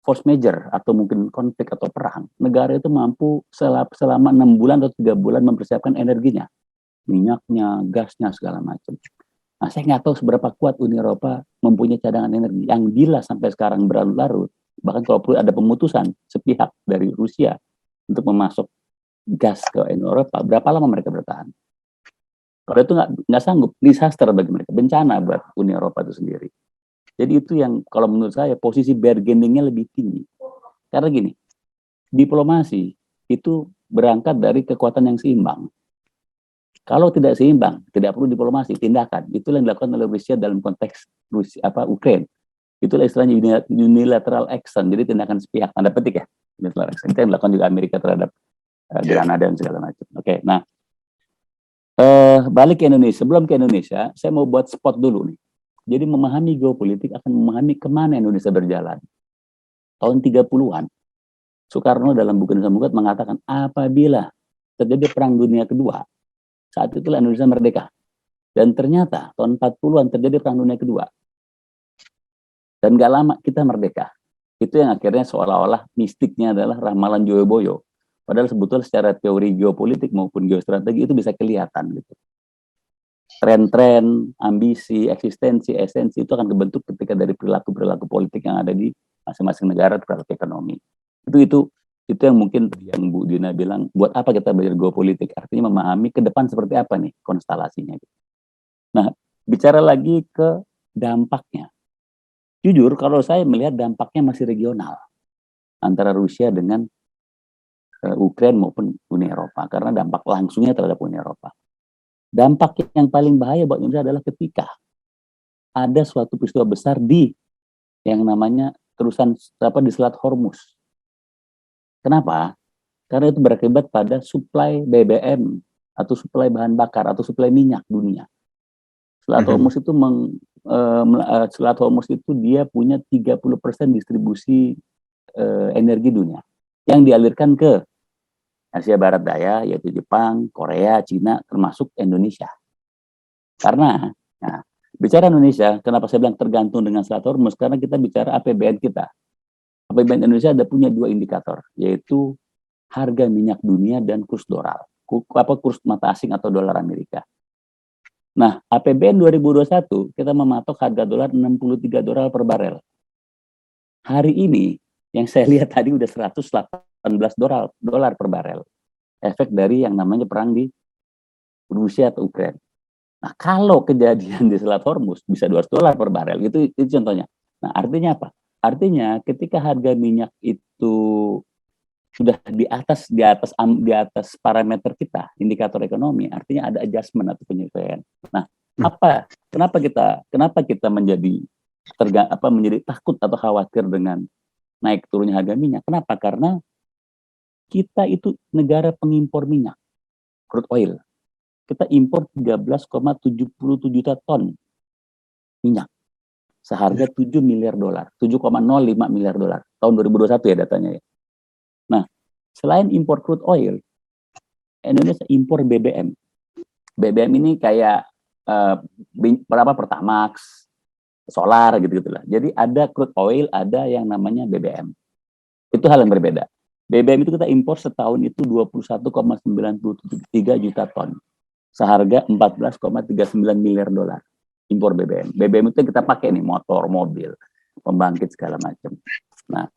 force major atau mungkin konflik atau perang, negara itu mampu selama 6 bulan atau 3 bulan mempersiapkan energinya, minyaknya, gasnya, segala macam. Nah, saya nggak tahu seberapa kuat Uni Eropa mempunyai cadangan energi yang bila sampai sekarang berlarut-larut, bahkan kalau perlu ada pemutusan sepihak dari Rusia untuk memasok gas ke Eropa, berapa lama mereka bertahan? Kalau itu nggak sanggup, disaster bagi mereka, bencana buat Uni Eropa itu sendiri. Jadi itu yang kalau menurut saya posisi bargaining-nya lebih tinggi. Karena gini, diplomasi itu berangkat dari kekuatan yang seimbang. Kalau tidak seimbang, tidak perlu diplomasi, tindakan. Itulah yang dilakukan oleh Rusia dalam konteks Ukraine. Itulah istilahnya unilateral action, jadi tindakan sepihak, tanda petik ya. Unilateral action. Itu yang dilakukan juga Amerika terhadap Granada dan segala macam. Oke, nah balik ke Indonesia. Sebelum ke Indonesia, saya mau buat spot dulu nih. Jadi memahami geopolitik akan memahami kemana Indonesia berjalan. Tahun 30-an, Soekarno dalam buku Indonesia Menggugat mengatakan apabila terjadi Perang Dunia Kedua, saat itulah Indonesia merdeka. Dan ternyata tahun 40-an terjadi Perang Dunia Kedua. Dan gak lama kita merdeka. Itu yang akhirnya seolah-olah mistiknya adalah ramalan Joyoboyo. Padahal sebetulnya secara teori geopolitik maupun geostrategi itu bisa kelihatan gitu. Tren-tren, ambisi, eksistensi, esensi itu akan kebentuk ketika dari perilaku-perilaku politik yang ada di masing-masing negara, perilaku ekonomi. Itu yang mungkin yang Bu Dina bilang, buat apa kita belajar geopolitik? Artinya memahami ke depan seperti apa nih konstelasinya. Nah, bicara lagi ke dampaknya. Jujur, kalau saya melihat dampaknya masih regional antara Rusia dengan Ukraina maupun Uni Eropa, karena dampak langsungnya terhadap Uni Eropa. Dampak yang paling bahaya buat Indonesia adalah ketika ada suatu peristiwa besar di yang namanya terusan di Selat Hormuz. Kenapa? Karena itu berakibat pada suplai BBM atau suplai bahan bakar atau suplai minyak dunia. Selat Hormuz itu Selat Hormuz itu dia punya 30% distribusi energi dunia yang dialirkan ke Asia Barat Daya, yaitu Jepang, Korea, Cina, termasuk Indonesia. Karena, bicara Indonesia, kenapa saya bilang tergantung dengan Selat Hormuz? Karena kita bicara APBN kita. APBN Indonesia ada punya 2 indikator, yaitu harga minyak dunia dan kurs dolar. Kurs mata asing atau dolar Amerika. Nah, APBN 2021, kita mematok harga dolar $63 per barel. Hari ini, yang saya lihat tadi udah $118 per barel. Efek dari yang namanya perang di Rusia atau Ukraina. Nah, kalau kejadian di Selat Hormuz bisa $200 per barel, itu contohnya. Nah, artinya apa? Artinya ketika harga minyak itu sudah di atas parameter kita, indikator ekonomi, artinya ada adjustment atau penyesuaian. Nah, kenapa kita menjadi takut atau khawatir dengan naik turunnya harga minyak? Kenapa? Karena kita itu negara pengimpor minyak, crude oil. Kita impor 13,77 juta ton minyak seharga $7 miliar, 7,05 miliar dolar tahun 2021 ya datanya ya. Nah, selain impor crude oil, Indonesia impor BBM. BBM ini kayak berapa Pertamax, solar gitu-gitulah. Jadi ada crude oil, ada yang namanya BBM. Itu hal yang berbeda. BBM itu kita impor setahun itu 21,93 juta ton. Seharga 14,39 miliar dolar. Impor BBM. BBM itu kita pakai nih, motor, mobil, pembangkit segala macam. Nah,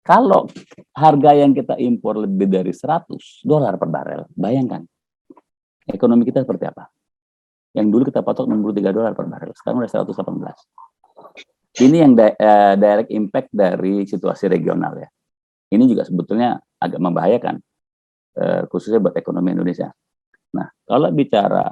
kalau harga yang kita impor lebih dari 100 dolar per barel, bayangkan ekonomi kita seperti apa? Yang dulu kita patok 63 dolar per barel, sekarang udah 118. Ini yang direct impact dari situasi regional ya. Ini juga sebetulnya agak membahayakan, khususnya buat ekonomi Indonesia. Nah, kalau bicara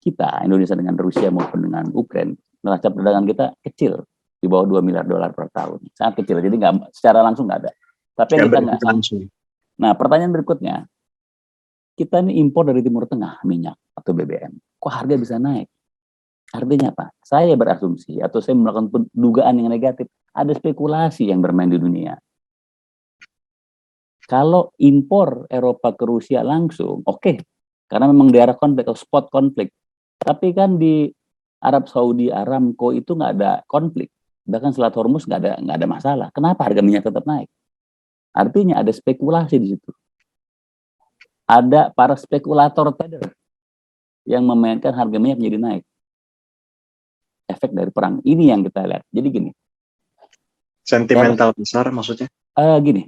kita, Indonesia dengan Rusia maupun dengan Ukraina, neraca perdagangan kita kecil, di bawah 2 miliar dolar per tahun. Sangat kecil, jadi nggak, secara langsung nggak ada. Tapi kita nggak langsung. Nah, pertanyaan berikutnya, kita ini impor dari Timur Tengah, minyak atau BBM. Kok harga bisa naik? Artinya apa? Saya berasumsi atau saya melakukan dugaan yang negatif, ada spekulasi yang bermain di dunia. Kalau impor Eropa ke Rusia langsung, oke, karena memang daerah konflik atau spot konflik. Tapi kan di Arab Saudi, Aramco itu nggak ada konflik, bahkan Selat Hormuz nggak ada masalah. Kenapa harga minyak tetap naik? Artinya ada spekulasi di situ. Ada para spekulator trader yang memainkan harga minyak menjadi naik. Efek dari perang ini yang kita lihat. Jadi gini. Sentimental besar maksudnya? Gini.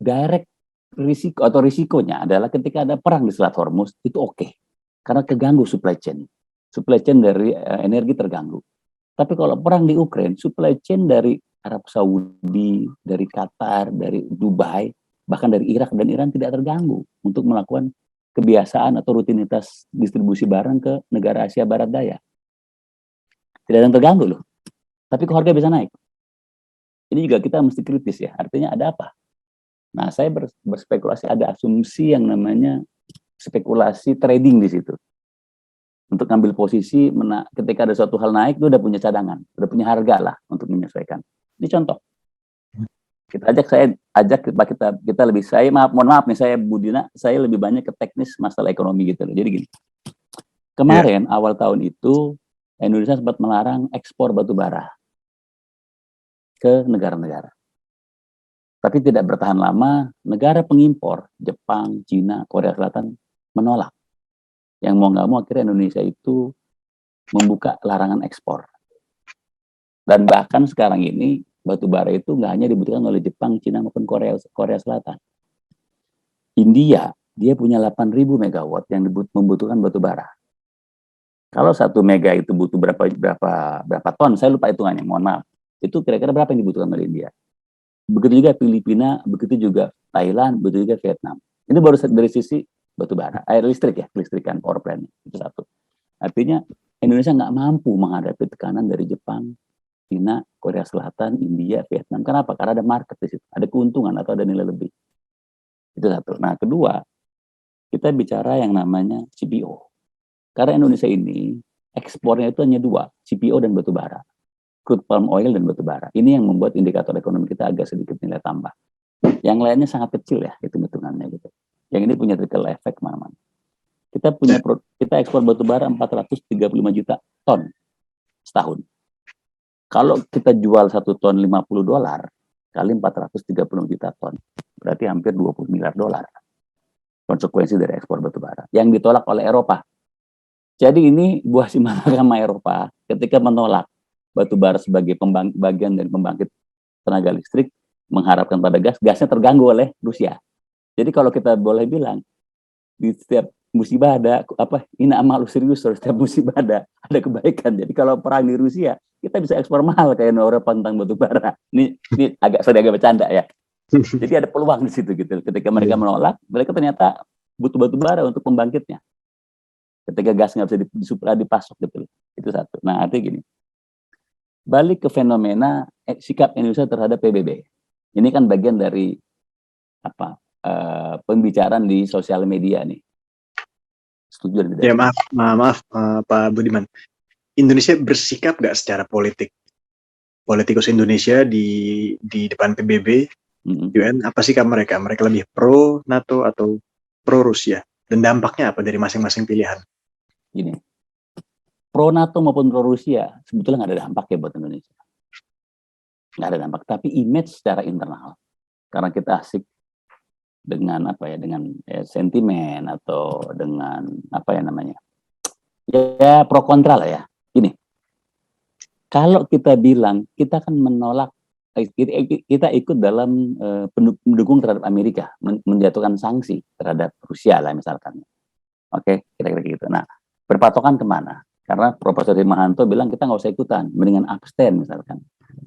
Direct risiko atau risikonya adalah ketika ada perang di Selat Hormuz itu oke. Karena keganggu supply chain. Supply chain dari energi terganggu. Tapi kalau perang di Ukraina, supply chain dari Arab Saudi, dari Qatar, dari Dubai, bahkan dari Irak dan Iran tidak terganggu untuk melakukan kebiasaan atau rutinitas distribusi barang ke negara Asia Barat Daya. Tidak ada yang terganggu loh. Tapi kok harga bisa naik? Ini juga kita mesti kritis ya. Artinya ada apa? Nah, saya berspekulasi, ada asumsi yang namanya spekulasi trading di situ. Untuk ngambil posisi, ketika ada suatu hal naik, itu udah punya cadangan, udah punya harga lah untuk menyesuaikan. Ini contoh. Kita lebih, mohon maaf nih, saya Budina, saya lebih banyak ke teknis masalah ekonomi gitu loh. Jadi gini, kemarin awal tahun itu Indonesia sempat melarang ekspor batu bara ke negara-negara. Tapi tidak bertahan lama, negara pengimpor, Jepang, Cina, Korea Selatan menolak. Yang mau nggak mau akhirnya Indonesia itu membuka larangan ekspor. Dan bahkan sekarang ini batu bara itu nggak hanya dibutuhkan oleh Jepang, Cina maupun Korea Selatan. India, dia punya 8.000 megawatt yang membutuhkan batu bara. Kalau 1 mega itu butuh berapa ton, saya lupa hitungannya, mohon maaf. Itu kira-kira berapa yang dibutuhkan oleh India? Begitu juga Filipina, begitu juga Thailand, begitu juga Vietnam. Ini baru dari sisi batu bara, air listrik ya, kelistrikan, power plant, itu satu. Artinya Indonesia nggak mampu menghadapi tekanan dari Jepang, Cina, Korea Selatan, India, Vietnam. Kenapa? Karena ada market di situ, ada keuntungan atau ada nilai lebih. Itu satu. Nah, kedua, kita bicara yang namanya CPO. Karena Indonesia ini ekspornya itu hanya 2, CPO dan batu bara. Crude palm oil dan batu bara. Ini yang membuat indikator ekonomi kita agak sedikit nilai tambah. Yang lainnya sangat kecil ya, hitung-hitungannya gitu. Yang ini punya trickle effect mana-mana. Kita ekspor batu bara 435 juta ton setahun. Kalau kita jual 1 ton 50 dolar kali 430 juta ton, berarti hampir 20 miliar dolar. Konsekuensi dari ekspor batu bara yang ditolak oleh Eropa. Jadi ini buah si malakama Eropa ketika menolak batu bara sebagai bagian dari pembangkit tenaga listrik, mengharapkan pada gasnya terganggu oleh Rusia. Jadi kalau kita boleh bilang di setiap musibah ada ina amalu serius, setiap musibah ada kebaikan. Jadi kalau perang di Rusia, kita bisa ekspor mahal kayak Eropa tentang batu bara. Ini agak bercanda ya. Jadi ada peluang di situ gitu. Ketika mereka menolak, mereka ternyata butuh batu bara untuk pembangkitnya. Ketika gas nggak bisa dipasok gitu. Itu satu. Nah, artinya gini. Balik ke fenomena sikap Indonesia terhadap PBB. Ini kan bagian dari pembicaraan di sosial media nih. Setuju tidak? Ya maaf Pak Budiman. Indonesia bersikap nggak secara politik? Politikus Indonesia di depan PBB, UN, apa sikap mereka? Mereka lebih pro NATO atau pro Rusia? Dan dampaknya apa dari masing-masing pilihan? Gini. Pro NATO maupun pro Rusia sebetulnya nggak ada dampaknya buat Indonesia. nggak ada dampak. Tapi image secara internal, karena kita asik dengan dengan sentimen atau dengan ya pro kontra lah ya. Gini, kalau kita bilang kita akan menolak, kita ikut dalam mendukung terhadap Amerika, menjatuhkan sanksi terhadap Rusia lah misalkan. Oke, kira-kira gitu. Nah, berpatokan kemana? Karena Profesor Hikmahanto bilang kita nggak usah ikutan, mendingan abstain misalkan.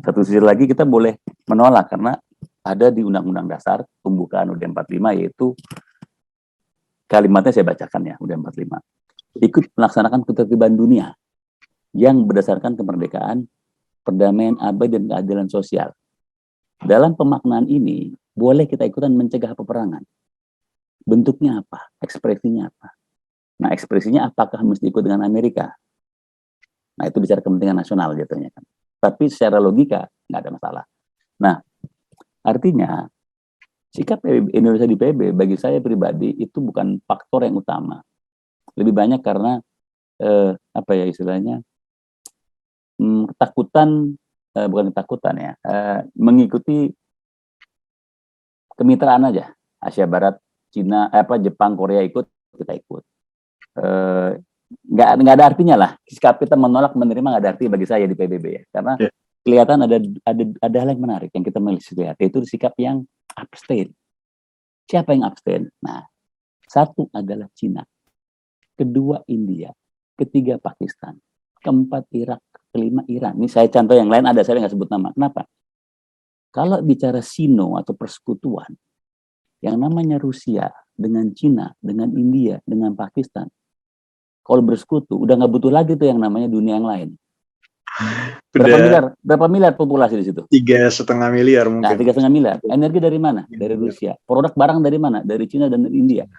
Satu sisi lagi kita boleh menolak karena ada di Undang-Undang Dasar pembukaan UUD 45 yaitu kalimatnya saya bacakan ya, UUD 45. Ikut melaksanakan ketertiban dunia yang berdasarkan kemerdekaan, perdamaian abadi dan keadilan sosial. Dalam pemaknaan ini boleh kita ikutan mencegah peperangan. Bentuknya apa? Ekspresinya apa? Nah, ekspresinya apakah mesti ikut dengan Amerika? Nah, itu bicara kepentingan nasional jatuhnya kan. Tapi secara logika nggak ada masalah. Nah, artinya sikap Indonesia di PBB bagi saya pribadi itu bukan faktor yang utama. Lebih banyak karena istilahnya ketakutan, bukan ketakutan ya, mengikuti kemitraan aja. Asia Barat, Cina, Jepang, Korea ikut, kita ikut. Nggak ada artinya lah. Sikap kita menolak menerima nggak ada arti bagi saya di PBB ya, karena kelihatan ada hal yang menarik yang kita mesti lihat, yaitu sikap yang abstain. Siapa yang abstain? Nah, satu adalah Cina, kedua India, ketiga Pakistan, keempat Irak, kelima Iran. Ini saya contoh yang lain ada, saya nggak sebut nama. Kenapa? Kalau bicara sino atau persekutuan, yang namanya Rusia dengan Cina, dengan India, dengan Pakistan, kalau bersekutu udah nggak butuh lagi tuh yang namanya dunia yang lain. Berapa miliar populasi di situ? 3,5 miliar mungkin. Nah, 3,5 miliar. Energi dari mana? Dari Rusia. Produk barang dari mana? Dari Cina dan dari India.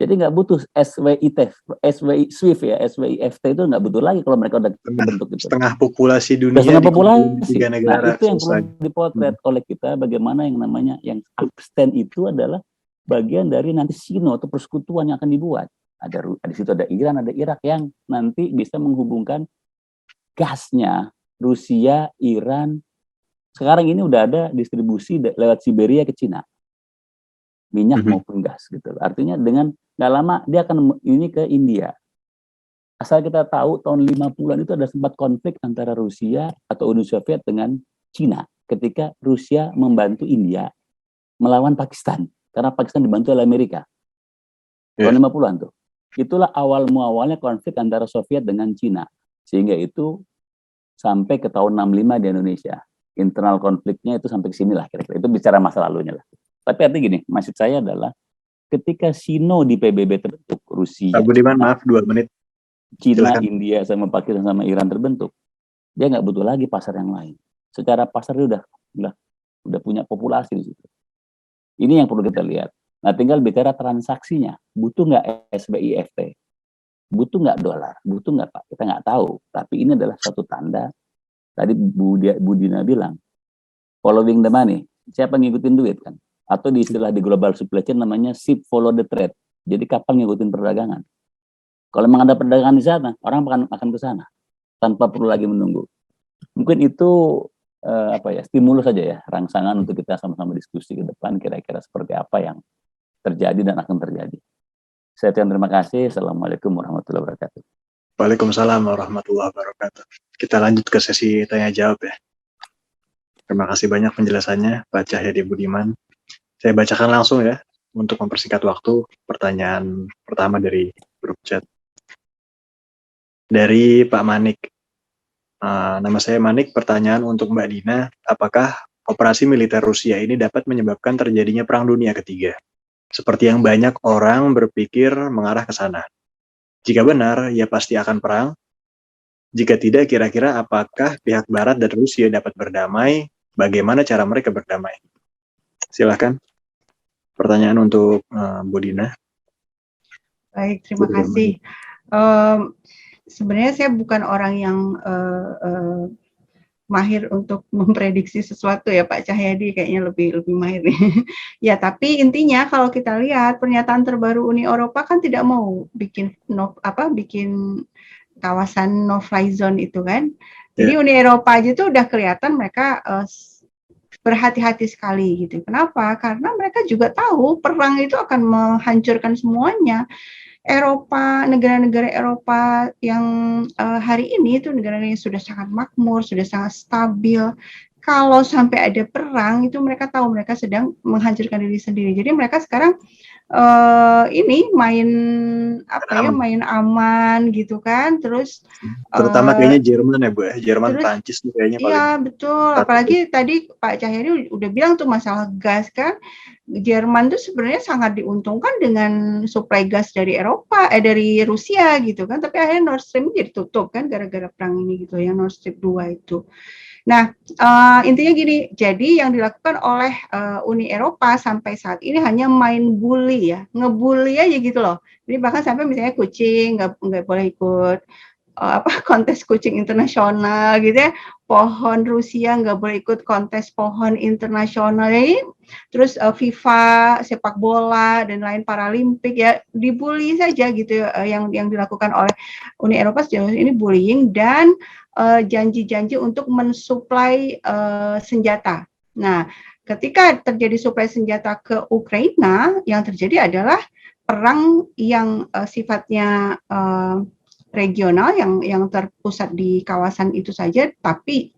Jadi nggak butuh SWIFT ya, SWIFT itu nggak butuh lagi kalau mereka udah terbentuk itu. Setengah populasi dunia. Setengah populasi. 3 negara. Nah, itu yang perlu dipotret oleh kita, bagaimana yang namanya yang abstain itu adalah bagian dari nanti sino atau persekutuan yang akan dibuat. Di situ ada Iran, ada Irak yang nanti bisa menghubungkan gasnya Rusia, Iran. Sekarang ini udah ada distribusi lewat Siberia ke Cina, minyak maupun gas gitu. Artinya dengan nggak lama dia akan ini ke India. Asal kita tahu tahun 50-an itu ada sempat konflik antara Rusia atau Uni Soviet dengan Cina ketika Rusia membantu India melawan Pakistan karena Pakistan dibantu oleh Amerika. Tahun 50-an tuh. Itulah awal muawalnya konflik antara Soviet dengan Cina. Sehingga itu sampai ke tahun 65 di Indonesia. Internal konfliknya itu sampai ke sinilah kira-kira. Itu bicara masa lalunya lah. Tapi artinya gini, maksud saya adalah ketika sino di PBB terbentuk, Rusia, Pak Budiman, maaf 2 menit. Cina, Silakan. India, sama Pakistan, sama Iran terbentuk, dia nggak butuh lagi pasar yang lain. Secara pasar dia udah punya populasi di situ. Ini yang perlu kita lihat. Nah, tinggal bicara transaksinya. Butuh nggak SBIFT? Butuh nggak dolar? Butuh nggak Pak? Kita nggak tahu. Tapi ini adalah suatu tanda. Tadi Budina bilang, following the money. Siapa ngikutin duit kan? Atau di istilah di global supply chain namanya ship follow the trade. Jadi kapal ngikutin perdagangan. Kalau memang ada perdagangan di sana, orang akan ke sana tanpa perlu lagi menunggu. Mungkin itu stimulus saja ya, rangsangan untuk kita sama-sama diskusi ke depan kira-kira seperti apa yang terjadi dan akan terjadi. Saya terima kasih. Assalamualaikum warahmatullahi wabarakatuh. Waalaikumsalam warahmatullahi wabarakatuh. Kita lanjut ke sesi tanya jawab ya. Terima kasih banyak penjelasannya Pak Cahyadi Budiman. Saya bacakan langsung ya untuk mempersingkat waktu. Pertanyaan pertama dari grup chat. Dari Pak Manik. Nama saya Manik, pertanyaan untuk Mbak Dina, apakah operasi militer Rusia ini dapat menyebabkan terjadinya Perang Dunia Ketiga? Seperti yang banyak orang berpikir mengarah ke sana. Jika benar, ya pasti akan perang. Jika tidak, kira-kira apakah pihak Barat dan Rusia dapat berdamai? Bagaimana cara mereka berdamai? Silakan. Pertanyaan untuk Bu Dina. Baik, terima kasih. Sebenarnya saya bukan orang yang mahir untuk memprediksi sesuatu ya, Pak Cahyadi kayaknya lebih mahir nih. Ya, tapi intinya kalau kita lihat pernyataan terbaru Uni Eropa kan tidak mau bikin bikin kawasan no fly zone itu kan. Jadi Uni Eropa aja tuh udah kelihatan mereka berhati-hati sekali gitu. Kenapa? Karena mereka juga tahu perang itu akan menghancurkan semuanya. Eropa, negara-negara Eropa yang hari ini itu negara yang sudah sangat makmur, sudah sangat stabil. Kalau sampai ada perang itu mereka tahu mereka sedang menghancurkan diri sendiri. Jadi mereka sekarang ini main main aman gitu kan. Terus terutama kayaknya Jerman ya Bu, Jerman, Prancis tuh kayaknya paling. Iya betul, apalagi tadi Pak Cahyadi udah bilang tuh masalah gas kan. Jerman tuh sebenarnya sangat diuntungkan dengan suplai gas dari dari Rusia gitu kan. Tapi akhirnya Nord Stream jadi tutup kan gara-gara perang ini gitu ya, Nord Stream 2 itu. Nah, intinya gini, jadi yang dilakukan oleh Uni Eropa sampai saat ini hanya main bully ya, ngebully aja gitu loh. Jadi bahkan sampai misalnya kucing nggak boleh ikut kontes kucing internasional gitu ya, pohon Rusia nggak boleh ikut kontes pohon internasional ya. Terus FIFA sepak bola dan lain Paralimpik ya dibully saja gitu yang dilakukan oleh Uni Eropa sejauh ini bullying dan janji-janji untuk mensuplai senjata. Nah, ketika terjadi suplai senjata ke Ukraina, yang terjadi adalah perang yang sifatnya regional yang terpusat di kawasan itu saja, tapi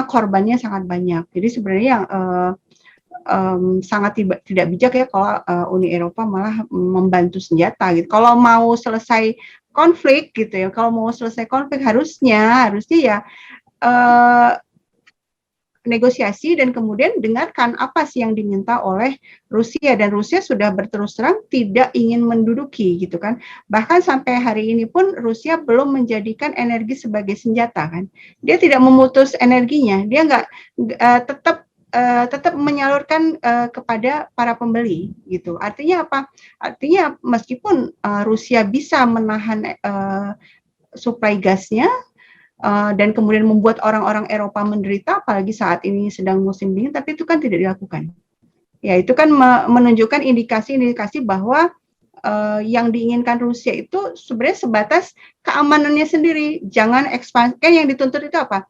korbannya sangat banyak. Jadi sebenarnya sangat tidak bijak ya kalau Uni Eropa malah membantu senjata gitu. Kalau mau selesai konflik gitu ya, kalau mau selesai konflik harusnya ya negosiasi dan kemudian dengarkan apa sih yang diminta oleh Rusia, dan Rusia sudah berterus terang tidak ingin menduduki gitu kan. Bahkan sampai hari ini pun Rusia belum menjadikan energi sebagai senjata kan. Dia tidak memutus energinya, dia tetap menyalurkan kepada para pembeli gitu. Artinya apa? Artinya meskipun Rusia bisa menahan suplai gasnya dan kemudian membuat orang-orang Eropa menderita, apalagi saat ini sedang musim dingin, tapi itu kan tidak dilakukan. Ya, itu kan menunjukkan indikasi-indikasi bahwa yang diinginkan Rusia itu sebenarnya sebatas keamanannya sendiri. Jangan ekspansi, kan yang dituntut itu apa?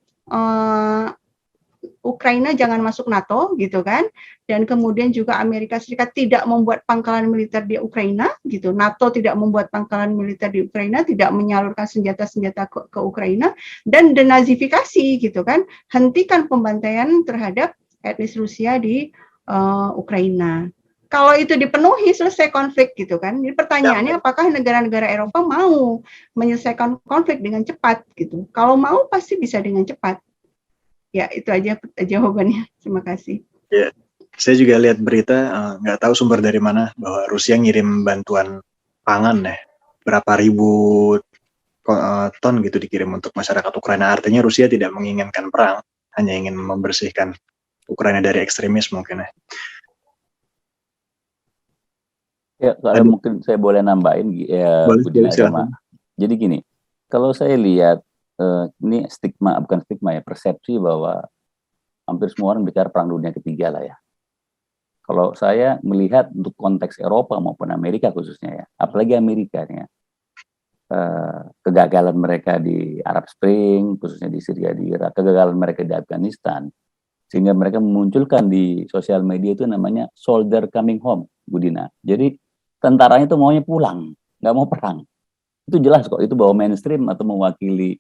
Ukraina jangan masuk NATO gitu kan, dan kemudian juga Amerika Serikat tidak membuat pangkalan militer di Ukraina gitu, NATO tidak membuat pangkalan militer di Ukraina, tidak menyalurkan senjata-senjata ke Ukraina, dan denazifikasi gitu kan, hentikan pembantaian terhadap etnis Rusia di Ukraina. Kalau itu dipenuhi, selesai konflik gitu kan. Jadi pertanyaannya apakah negara-negara Eropa mau menyelesaikan konflik dengan cepat gitu. Kalau mau pasti bisa dengan cepat. Ya, itu aja jawabannya. Terima kasih. Ya, saya juga lihat berita, nggak tahu sumber dari mana, bahwa Rusia ngirim bantuan pangan ya, berapa ribu ton gitu dikirim untuk masyarakat Ukraina. Artinya Rusia tidak menginginkan perang, hanya ingin membersihkan Ukraina dari ekstremis mungkin ya. Ya, kalau mungkin saya boleh nambahin ya, boleh, sama. Jadi gini, kalau saya lihat ini bukan stigma ya, persepsi bahwa hampir semua orang bicara perang dunia ketiga lah ya. Kalau saya melihat untuk konteks Eropa maupun Amerika khususnya ya, apalagi Amerika ya, kegagalan mereka di Arab Spring, khususnya di Syria, di Irak, kegagalan mereka di Afghanistan, sehingga mereka memunculkan di sosial media itu namanya soldier coming home, Budina. Jadi tentaranya itu maunya pulang, nggak mau perang. Itu jelas kok, itu bahwa mainstream atau mewakili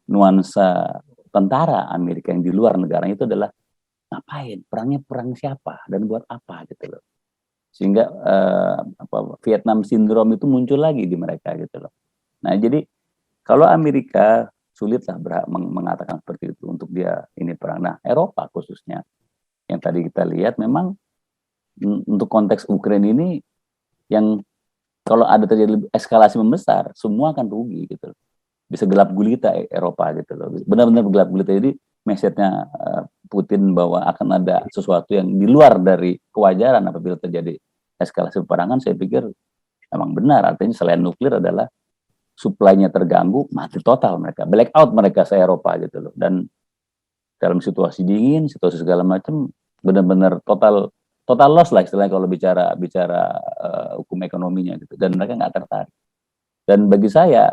nuansa tentara Amerika yang di luar negaranya itu adalah ngapain, perangnya perang siapa dan buat apa gitu loh. Sehingga Vietnam Syndrome itu muncul lagi di mereka gitu loh. Nah, jadi kalau Amerika sulitlah mengatakan seperti itu untuk dia ini perang. Nah, Eropa khususnya yang tadi kita lihat memang untuk konteks Ukraina ini yang kalau ada terjadi eskalasi membesar, semua akan rugi gitu loh. Bisa gelap gulita Eropa gitu loh. Benar-benar gelap gulita. Jadi message-nya Putin bahwa akan ada sesuatu yang di luar dari kewajaran apabila terjadi eskalasi peperangan, saya pikir memang benar. Artinya selain nuklir adalah suplainya terganggu, mati total mereka, blackout mereka se-Eropa gitu loh. Dan dalam situasi dingin, situasi segala macam, benar-benar total loss lah istilahnya kalau bicara hukum ekonominya gitu. Dan mereka nggak tertarik. Dan bagi saya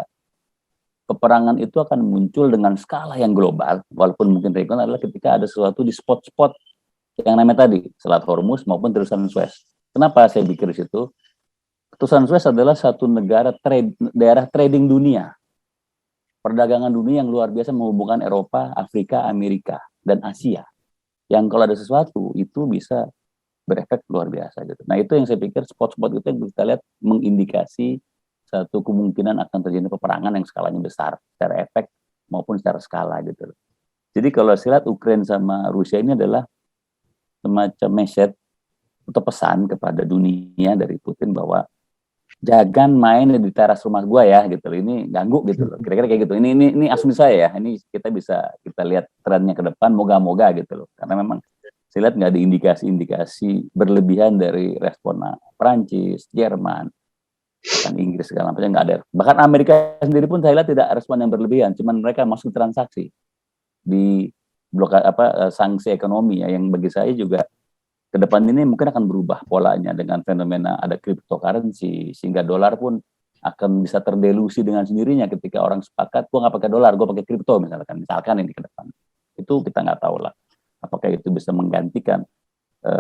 peperangan itu akan muncul dengan skala yang global, walaupun mungkin regional, adalah ketika ada sesuatu di spot-spot yang namanya tadi, Selat Hormuz maupun Terusan Suez. Kenapa saya pikir di situ? Terusan Suez adalah satu daerah trading dunia, perdagangan dunia yang luar biasa menghubungkan Eropa, Afrika, Amerika, dan Asia. Yang kalau ada sesuatu, itu bisa berefek luar biasa gitu. Nah itu yang saya pikir spot-spot itu yang kita lihat mengindikasi satu kemungkinan akan terjadi peperangan yang skalanya besar secara efek maupun secara skala gitu. Jadi kalau saya lihat Ukraina sama Rusia ini adalah semacam message atau pesan kepada dunia dari Putin bahwa jangan main di teras rumah gua ya gitu loh. Ini ganggu gitu loh. Kira-kira kayak gitu. Ini asumsi saya ya. Ini kita lihat trennya ke depan, moga-moga gitu loh. Karena memang saya lihat nggak ada indikasi-indikasi berlebihan dari respon Prancis, Jerman, bahkan Inggris segala macam nggak ada. Bahkan Amerika sendiri pun saya lihat tidak respon yang berlebihan, cuman mereka masuk transaksi di sanksi ekonomi ya, yang bagi saya juga ke depan ini mungkin akan berubah polanya dengan fenomena ada cryptocurrency, sehingga dolar pun akan bisa terdelusi dengan sendirinya ketika orang sepakat, gua nggak pakai dolar, gua pakai kripto misalkan ini ke depan. Itu kita nggak tahu lah, apakah itu bisa menggantikan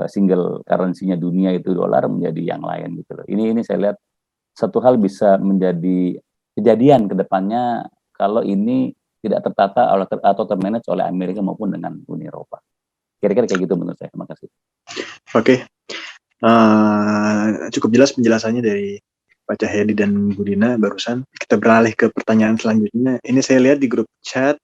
single currency-nya dunia itu dolar menjadi yang lain gitu loh. Ini saya lihat satu hal bisa menjadi kejadian ke depannya kalau ini tidak tertata atau termanage oleh Amerika maupun dengan Uni Eropa. Kira-kira kayak gitu menurut saya. Terima kasih. Oke. Cukup jelas penjelasannya dari Pak Cahyadi dan Bu Dina barusan. Kita beralih ke pertanyaan selanjutnya. Ini saya lihat di grup chat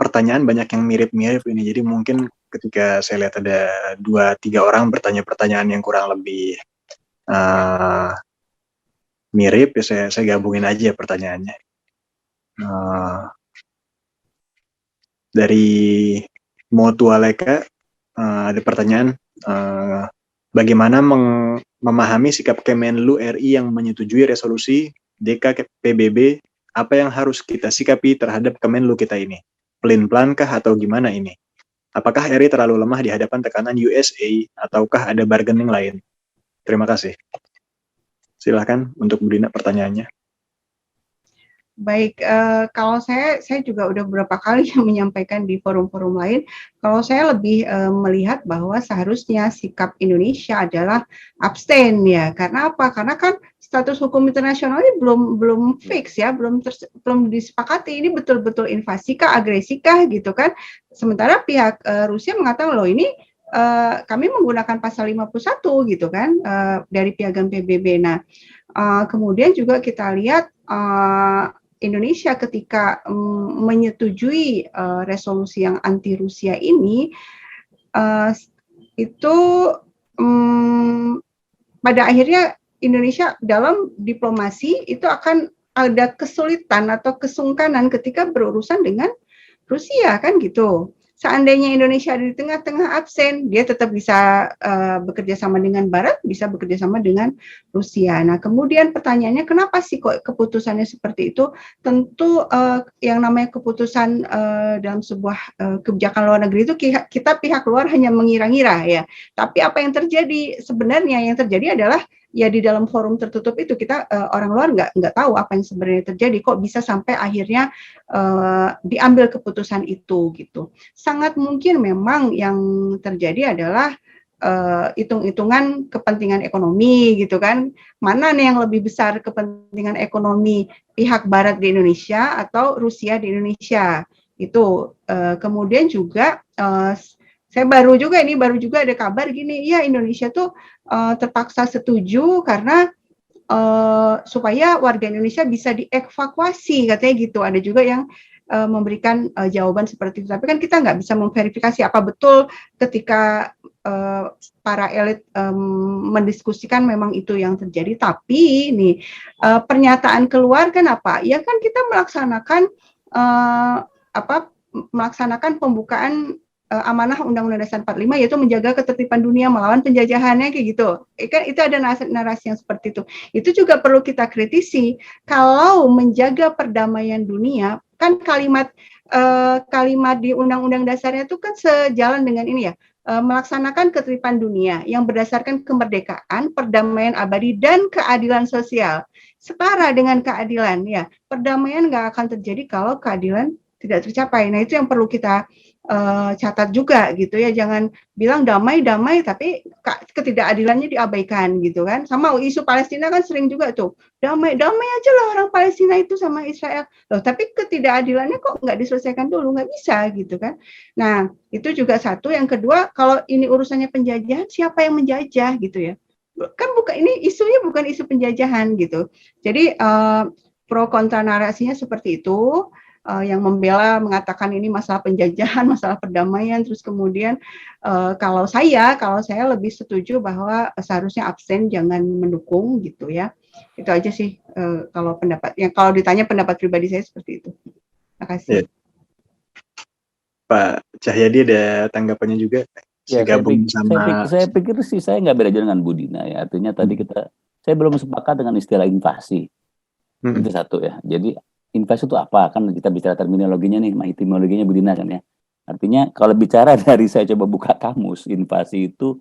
pertanyaan banyak yang mirip-mirip ini. Jadi mungkin ketika saya lihat ada 2-3 orang bertanya pertanyaan yang kurang lebih mirip, ya saya gabungin aja pertanyaannya. Dari Motualeka ada pertanyaan, bagaimana memahami sikap Kemenlu RI yang menyetujui resolusi DKPBB, apa yang harus kita sikapi terhadap Kemenlu kita ini? Pelin-pelankah atau gimana ini? Apakah RI terlalu lemah di hadapan tekanan USA ataukah ada bargaining lain? Terima kasih. Silahkan untuk Bu Dina pertanyaannya. Baik, kalau saya juga udah beberapa kali menyampaikan di forum-forum lain, kalau saya lebih melihat bahwa seharusnya sikap Indonesia adalah abstain ya. Karena apa? Karena kan status hukum internasional ini belum fix ya, belum disepakati. Ini betul-betul invasi kah, agresi kah gitu kan. Sementara pihak Rusia mengatakan loh ini kami menggunakan pasal 51 gitu kan dari Piagam PBB. Nah, kemudian juga kita lihat Indonesia ketika menyetujui resolusi yang anti Rusia ini itu pada akhirnya Indonesia dalam diplomasi itu akan ada kesulitan atau kesungkanan ketika berurusan dengan Rusia kan gitu. Seandainya Indonesia ada di tengah-tengah absen, dia tetap bisa bekerja sama dengan Barat, bisa bekerja sama dengan Rusia. Nah, kemudian pertanyaannya kenapa sih kok keputusannya seperti itu? Tentu yang namanya keputusan dalam sebuah kebijakan luar negeri itu kita pihak luar hanya mengira-ngira ya. Tapi apa yang terjadi sebenarnya? Yang terjadi adalah ya di dalam forum tertutup itu kita orang luar nggak tahu apa yang sebenarnya terjadi, kok bisa sampai akhirnya diambil keputusan itu gitu. Sangat mungkin memang yang terjadi adalah hitung-hitungan kepentingan ekonomi gitu kan, mana nih yang lebih besar kepentingan ekonomi pihak Barat di Indonesia atau Rusia di Indonesia itu. Kemudian juga saya baru juga ada kabar gini, ya Indonesia tuh terpaksa setuju karena supaya warga Indonesia bisa dievakuasi katanya gitu. Ada juga yang memberikan jawaban seperti itu. Tapi kan kita nggak bisa memverifikasi apa betul ketika para elit mendiskusikan memang itu yang terjadi. Tapi nih pernyataan keluar kan apa? Ya kan kita melaksanakan pembukaan amanah Undang-Undang Dasar 45 yaitu menjaga ketertiban dunia melawan penjajahannya kayak gitu. Kan itu ada narasi yang seperti itu. Itu juga perlu kita kritisi. Kalau menjaga perdamaian dunia, kan kalimat di Undang-Undang Dasarnya itu kan sejalan dengan ini ya, melaksanakan ketertiban dunia yang berdasarkan kemerdekaan, perdamaian abadi, dan keadilan sosial. Setara dengan keadilan, ya. Perdamaian nggak akan terjadi kalau keadilan tidak tercapai. Nah, itu yang perlu kita catat juga gitu ya. Jangan bilang damai-damai tapi ketidakadilannya diabaikan gitu kan. Sama isu Palestina kan sering juga tuh. Damai-damai aja lah orang Palestina itu sama Israel. Loh, tapi ketidakadilannya kok nggak diselesaikan dulu, nggak bisa gitu kan. Nah, itu juga satu. Yang kedua, kalau ini urusannya penjajahan, siapa yang menjajah gitu ya? Kan bukan, ini isunya bukan isu penjajahan gitu. Jadi pro kontra narasinya seperti itu. Yang membela mengatakan ini masalah penjajahan, masalah perdamaian, terus kemudian kalau saya lebih setuju bahwa seharusnya abstain, jangan mendukung gitu ya. Itu aja sih kalau pendapat. Yang kalau ditanya pendapat pribadi saya seperti itu. Terima kasih. Ya. Pak Cahyadi ada tanggapannya juga? Ya, saya pikir sih saya nggak beda jauh dengan Bu Dina ya. Artinya tadi saya belum sepakat dengan istilah invasi. Itu satu ya. Jadi invasi itu apa? Kan kita bicara terminologinya nih, etimologinya Bu Dina kan ya. Artinya kalau bicara dari saya coba buka kamus, invasi itu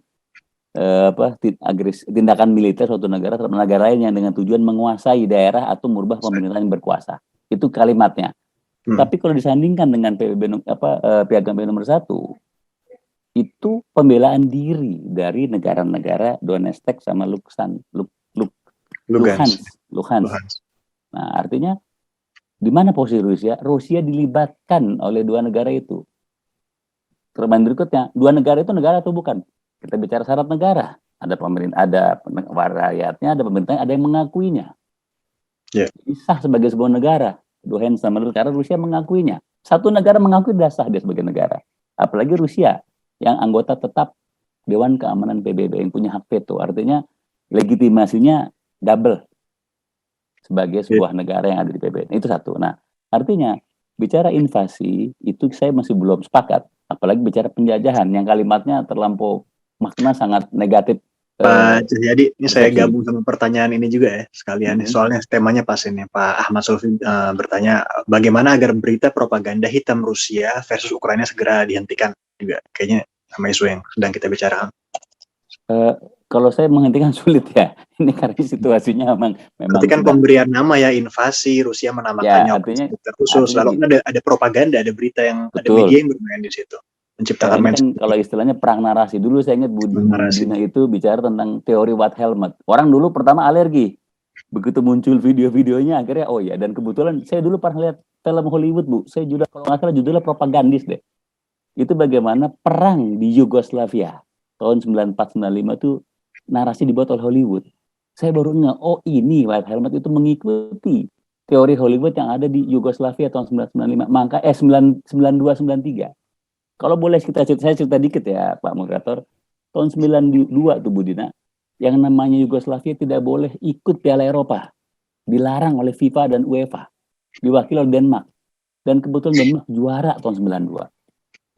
tindakan militer suatu negara terhadap negara lainnya dengan tujuan menguasai daerah atau merubah pemerintahan yang berkuasa. Itu kalimatnya. Tapi kalau disandingkan dengan Piagam PBB nomor 1, itu pembelaan diri dari negara-negara Donetsk sama Luhansk. Nah, artinya di mana posisi Rusia? Rusia dilibatkan oleh dua negara itu. Pertanyaan berikutnya, dua negara itu negara atau bukan? Kita bicara syarat negara. Ada pemerintah, ada rakyatnya, ada pemerintahnya, ada yang mengakuinya. Jadi sah sebagai sebuah negara. Luhansk sama karena Rusia mengakuinya. Satu negara mengakui dia sah dia sebagai negara. Apalagi Rusia yang anggota tetap Dewan Keamanan PBB yang punya hak veto. Artinya legitimasinya double sebagai sebuah negara yang ada di PBB. Itu satu. Nah, artinya bicara invasi itu saya masih belum sepakat. Apalagi bicara penjajahan yang kalimatnya terlampau makna sangat negatif. Pak Cahyadi, ini saya gabung sama pertanyaan ini juga ya sekalian. Soalnya temanya pas ini. Pak Ahmad Sofi bertanya bagaimana agar berita propaganda hitam Rusia versus Ukraina segera dihentikan juga. Kayaknya sama isu yang sedang kita bicarakan. Kalau saya menghentikan sulit ya. Ini karena situasinya memang. Berarti kan pemberian nama ya, invasi, Rusia menamakannya artinya khusus. Lalu ada propaganda, ada berita yang ada media yang bermain di situ. Menciptakan kan kalau istilahnya perang narasi. Dulu saya ingat Bu Dina itu bicara tentang teori White Helmet. Orang dulu pertama alergi. Begitu muncul video-videonya akhirnya oh ya, dan kebetulan saya dulu pernah lihat film Hollywood, Bu. Saya juga kalau nggak salah judulnya Propagandis deh. Itu bagaimana perang di Yugoslavia tahun 94-95 itu narasi dibuat oleh Hollywood. Saya baru nggak, oh ini White Helmet itu mengikuti teori Hollywood yang ada di Yugoslavia tahun 1995, maka 92-93. Kalau boleh saya cerita dikit ya Pak Moderator, tahun 92 tuh Bu Dina, yang namanya Yugoslavia tidak boleh ikut Piala Eropa, dilarang oleh FIFA dan UEFA, diwakili oleh Denmark, dan kebetulan Denmark juara tahun 92.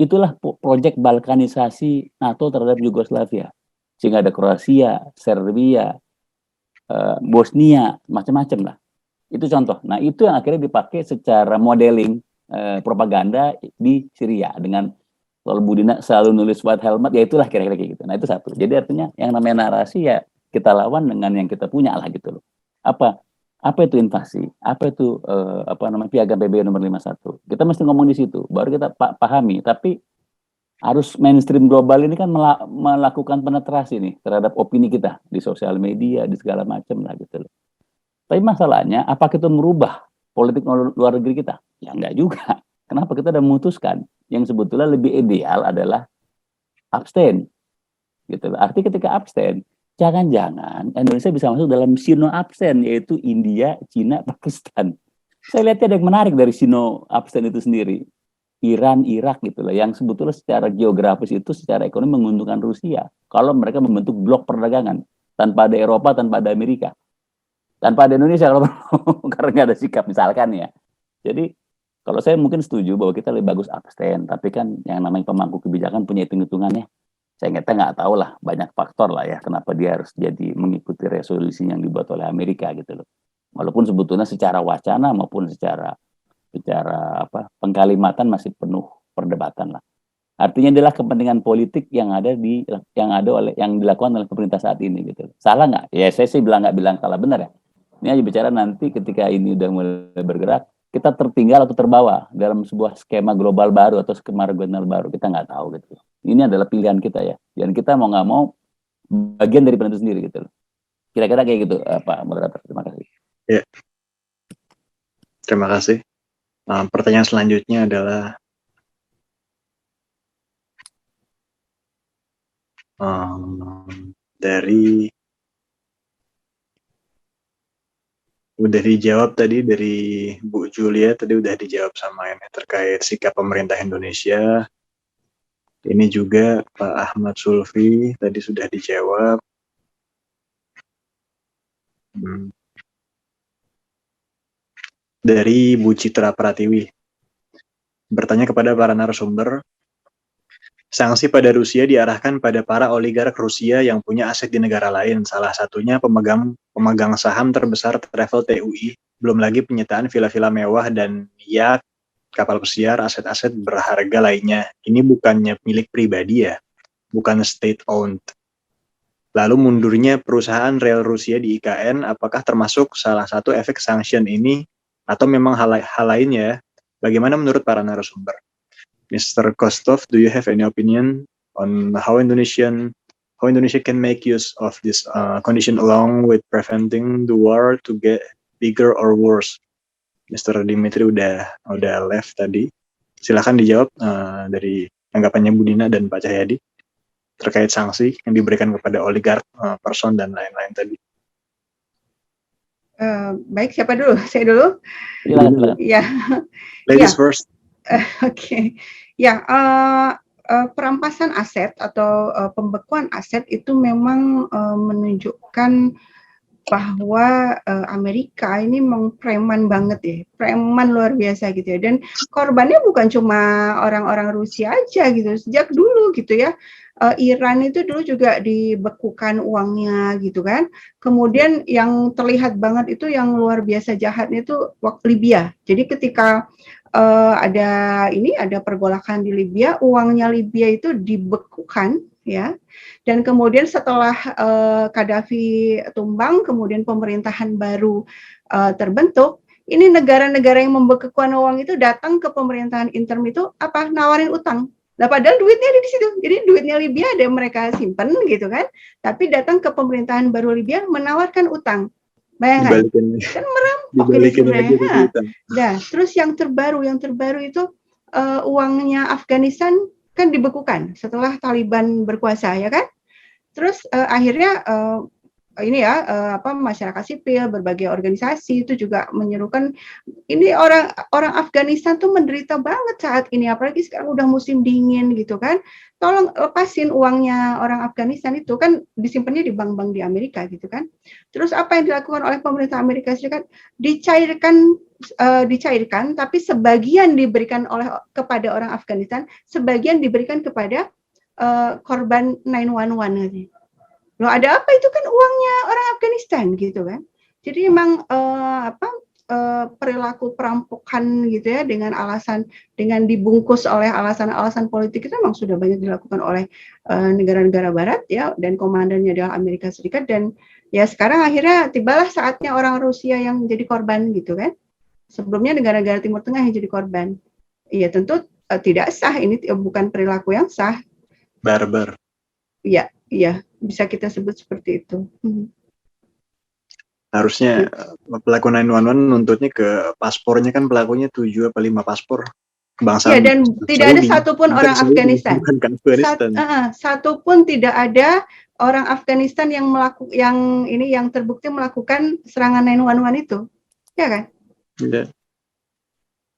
Itulah proyek balkanisasi NATO terhadap Yugoslavia, sehingga ada Kroasia, Serbia, Bosnia, macam-macam lah. Itu contoh. Nah itu yang akhirnya dipakai secara modeling propaganda di Syria dengan kalau Bu Dina selalu nulis White Helmet, ya itulah kira-kira kayak gitu. Nah itu satu. Jadi artinya yang namanya narasi ya kita lawan dengan yang kita punya lah gitu loh. Apa itu invasi? Apa itu Piagam PBB nomor 51? Kita mesti ngomong di situ, baru kita pahami. Tapi harus mainstream global ini kan melakukan penetrasi nih terhadap opini kita di sosial media, di segala macam lah gitu loh. Tapi masalahnya, apa kita merubah politik luar negeri kita? Ya enggak juga. Kenapa? Kita sudah memutuskan yang sebetulnya lebih ideal adalah abstain. Gitu. Artinya ketika abstain, jangan-jangan Indonesia bisa masuk dalam sino abstain, yaitu India, Cina, Pakistan. Saya lihatnya ada yang menarik dari sino abstain itu sendiri. Iran, Irak gitu loh, yang sebetulnya secara geografis itu secara ekonomi menguntungkan Rusia. Kalau mereka membentuk blok perdagangan, tanpa ada Eropa, tanpa ada Amerika. Tanpa ada Indonesia, kalau karena nggak ada sikap misalkan ya. Jadi, kalau saya mungkin setuju bahwa kita lebih bagus abstain, tapi kan yang namanya pemangku kebijakan punya hitung-hitungannya. Saya nggak tahu lah, banyak faktor lah ya, kenapa dia harus jadi mengikuti resolusi yang dibuat oleh Amerika gitu loh. Walaupun sebetulnya secara wacana maupun secara pengkalimatan masih penuh perdebatan lah. Artinya adalah kepentingan politik yang dilakukan oleh pemerintah saat ini gitu. Salah nggak? Ya saya sih nggak bilang salah, benar ya. Ini aja bicara nanti ketika ini udah mulai bergerak, kita tertinggal atau terbawa dalam sebuah skema global baru atau skema regional baru, kita nggak tahu gitu. Ini adalah pilihan kita ya, dan kita mau nggak mau bagian dari penentu sendiri gitu. Kira-kira kayak gitu, Pak Moderator. Terima kasih. Ya, terima kasih. Pertanyaan selanjutnya adalah dari udah dijawab tadi dari Bu Julia, tadi udah dijawab sama ini terkait sikap pemerintah Indonesia. Ini juga Pak Ahmad Sulfi tadi sudah dijawab. Dari Bu Citra Pratiwi, bertanya kepada para narasumber, sanksi pada Rusia diarahkan pada para oligark Rusia yang punya aset di negara lain, salah satunya pemegang saham terbesar Travel TUI, belum lagi penyitaan villa-villa mewah dan yacht, kapal pesiar, aset-aset berharga lainnya. Ini bukannya milik pribadi ya, bukan state-owned. Lalu mundurnya perusahaan rel Rusia di IKN, apakah termasuk salah satu efek sanction ini, atau memang hal lainnya? Bagaimana menurut para narasumber? Mr. Kostov, do you have any opinion on how Indonesia can make use of this condition along with preventing the war to get bigger or worse? Mr. Dimitri udah left tadi. Silakan dijawab dari tanggapannya Bu Dina dan Pak Cahyadi terkait sanksi yang diberikan kepada oligark, person dan lain-lain tadi. Baik, siapa dulu? Saya dulu? Ya. Ladies first. Oke. Ya, perampasan aset atau pembekuan aset itu memang menunjukkan bahwa Amerika ini memang preman banget ya, preman luar biasa gitu ya. Dan korbannya bukan cuma orang-orang Rusia aja gitu, sejak dulu gitu ya. Iran itu dulu juga dibekukan uangnya gitu kan. Kemudian yang terlihat banget itu yang luar biasa jahatnya itu waktu Libya. Jadi ketika ada pergolakan di Libya, uangnya Libya itu dibekukan ya. Dan kemudian setelah Gaddafi tumbang, kemudian pemerintahan baru terbentuk, ini negara-negara yang membekukan uang itu datang ke pemerintahan interim itu nawarin utang. Nah, padahal duitnya ada di situ. Jadi duitnya Libya ada yang mereka simpen gitu kan. Tapi datang ke pemerintahan baru Libya menawarkan utang. Bayangkan, kan merampok ini sebenarnya. Nah, terus yang terbaru itu uangnya Afghanistan kan dibekukan setelah Taliban berkuasa ya kan. Terus akhirnya masyarakat sipil, berbagai organisasi itu juga menyerukan ini orang Afghanistan tuh menderita banget saat ini, apalagi sekarang udah musim dingin gitu kan. Tolong lepasin uangnya orang Afghanistan itu kan disimpannya di bank-bank di Amerika gitu kan. Terus apa yang dilakukan oleh pemerintah Amerika Serikat? Dicairkan, tapi sebagian diberikan kepada orang Afghanistan, sebagian diberikan kepada korban 911. Loh, ada apa, itu kan uangnya orang Afghanistan gitu kan. Jadi memang perilaku perampokan gitu ya dengan dibungkus oleh alasan-alasan politik itu memang sudah banyak dilakukan oleh negara-negara barat ya, dan komandannya adalah Amerika Serikat. Dan ya sekarang akhirnya tibalah saatnya orang Rusia yang jadi korban gitu kan. Sebelumnya negara-negara Timur Tengah yang jadi korban. Iya, tentu tidak sah, ini bukan perilaku yang sah. Barbar. Iya, bisa kita sebut seperti itu. Harusnya pelaku 911 nuntutnya ke paspornya, kan pelakunya 7 apa 5 paspor kebangsaan. Iya, dan tidak ada satupun orang Afghanistan. Satupun tidak ada orang Afghanistan yang terbukti melakukan serangan 911 itu. Ya kan? Iya.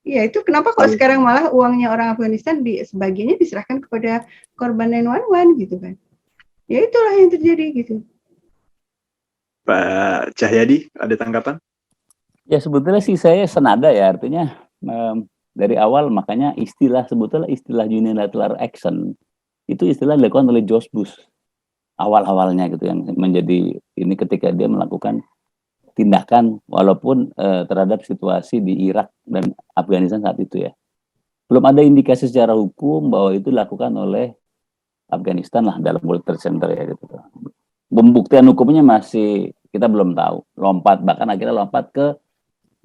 Iya, itu kenapa kok sekarang malah uangnya orang Afghanistan sebagiannya diserahkan kepada korban 911 gitu kan? Ya itulah yang terjadi gitu. Pak Cahyadi, ada tanggapan? Ya sebetulnya sih saya senada ya, artinya dari awal makanya istilah unilateral action itu istilah dilakukan oleh George Bush awal-awalnya gitu, yang menjadi ini ketika dia melakukan tindakan walaupun terhadap situasi di Irak dan Afghanistan saat itu ya. belum ada indikasi secara hukum bahwa itu dilakukan oleh Afghanistan lah dalam World Trade Center ya gitu. Pembuktian hukumnya masih kita belum tahu. Bahkan akhirnya lompat ke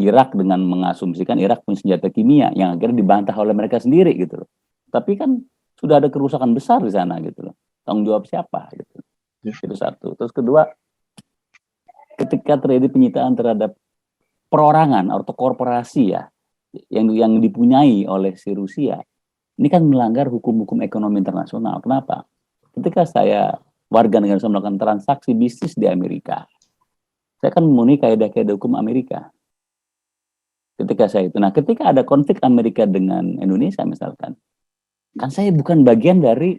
Irak dengan mengasumsikan Irak punya senjata kimia yang akhirnya dibantah oleh mereka sendiri gitu loh. Tapi kan sudah ada kerusakan besar di sana gitu loh. Tanggung jawab siapa gitu. Itu satu. Terus kedua, ketika terjadi penyitaan terhadap perorangan atau korporasi ya yang dipunyai oleh si Rusia, ini kan melanggar hukum-hukum ekonomi internasional. Kenapa? Ketika saya warga negara Indonesia melakukan transaksi bisnis di Amerika, saya kan memenuhi kaidah-kaidah hukum Amerika. Ketika ada konflik Amerika dengan Indonesia misalkan, kan saya bukan bagian dari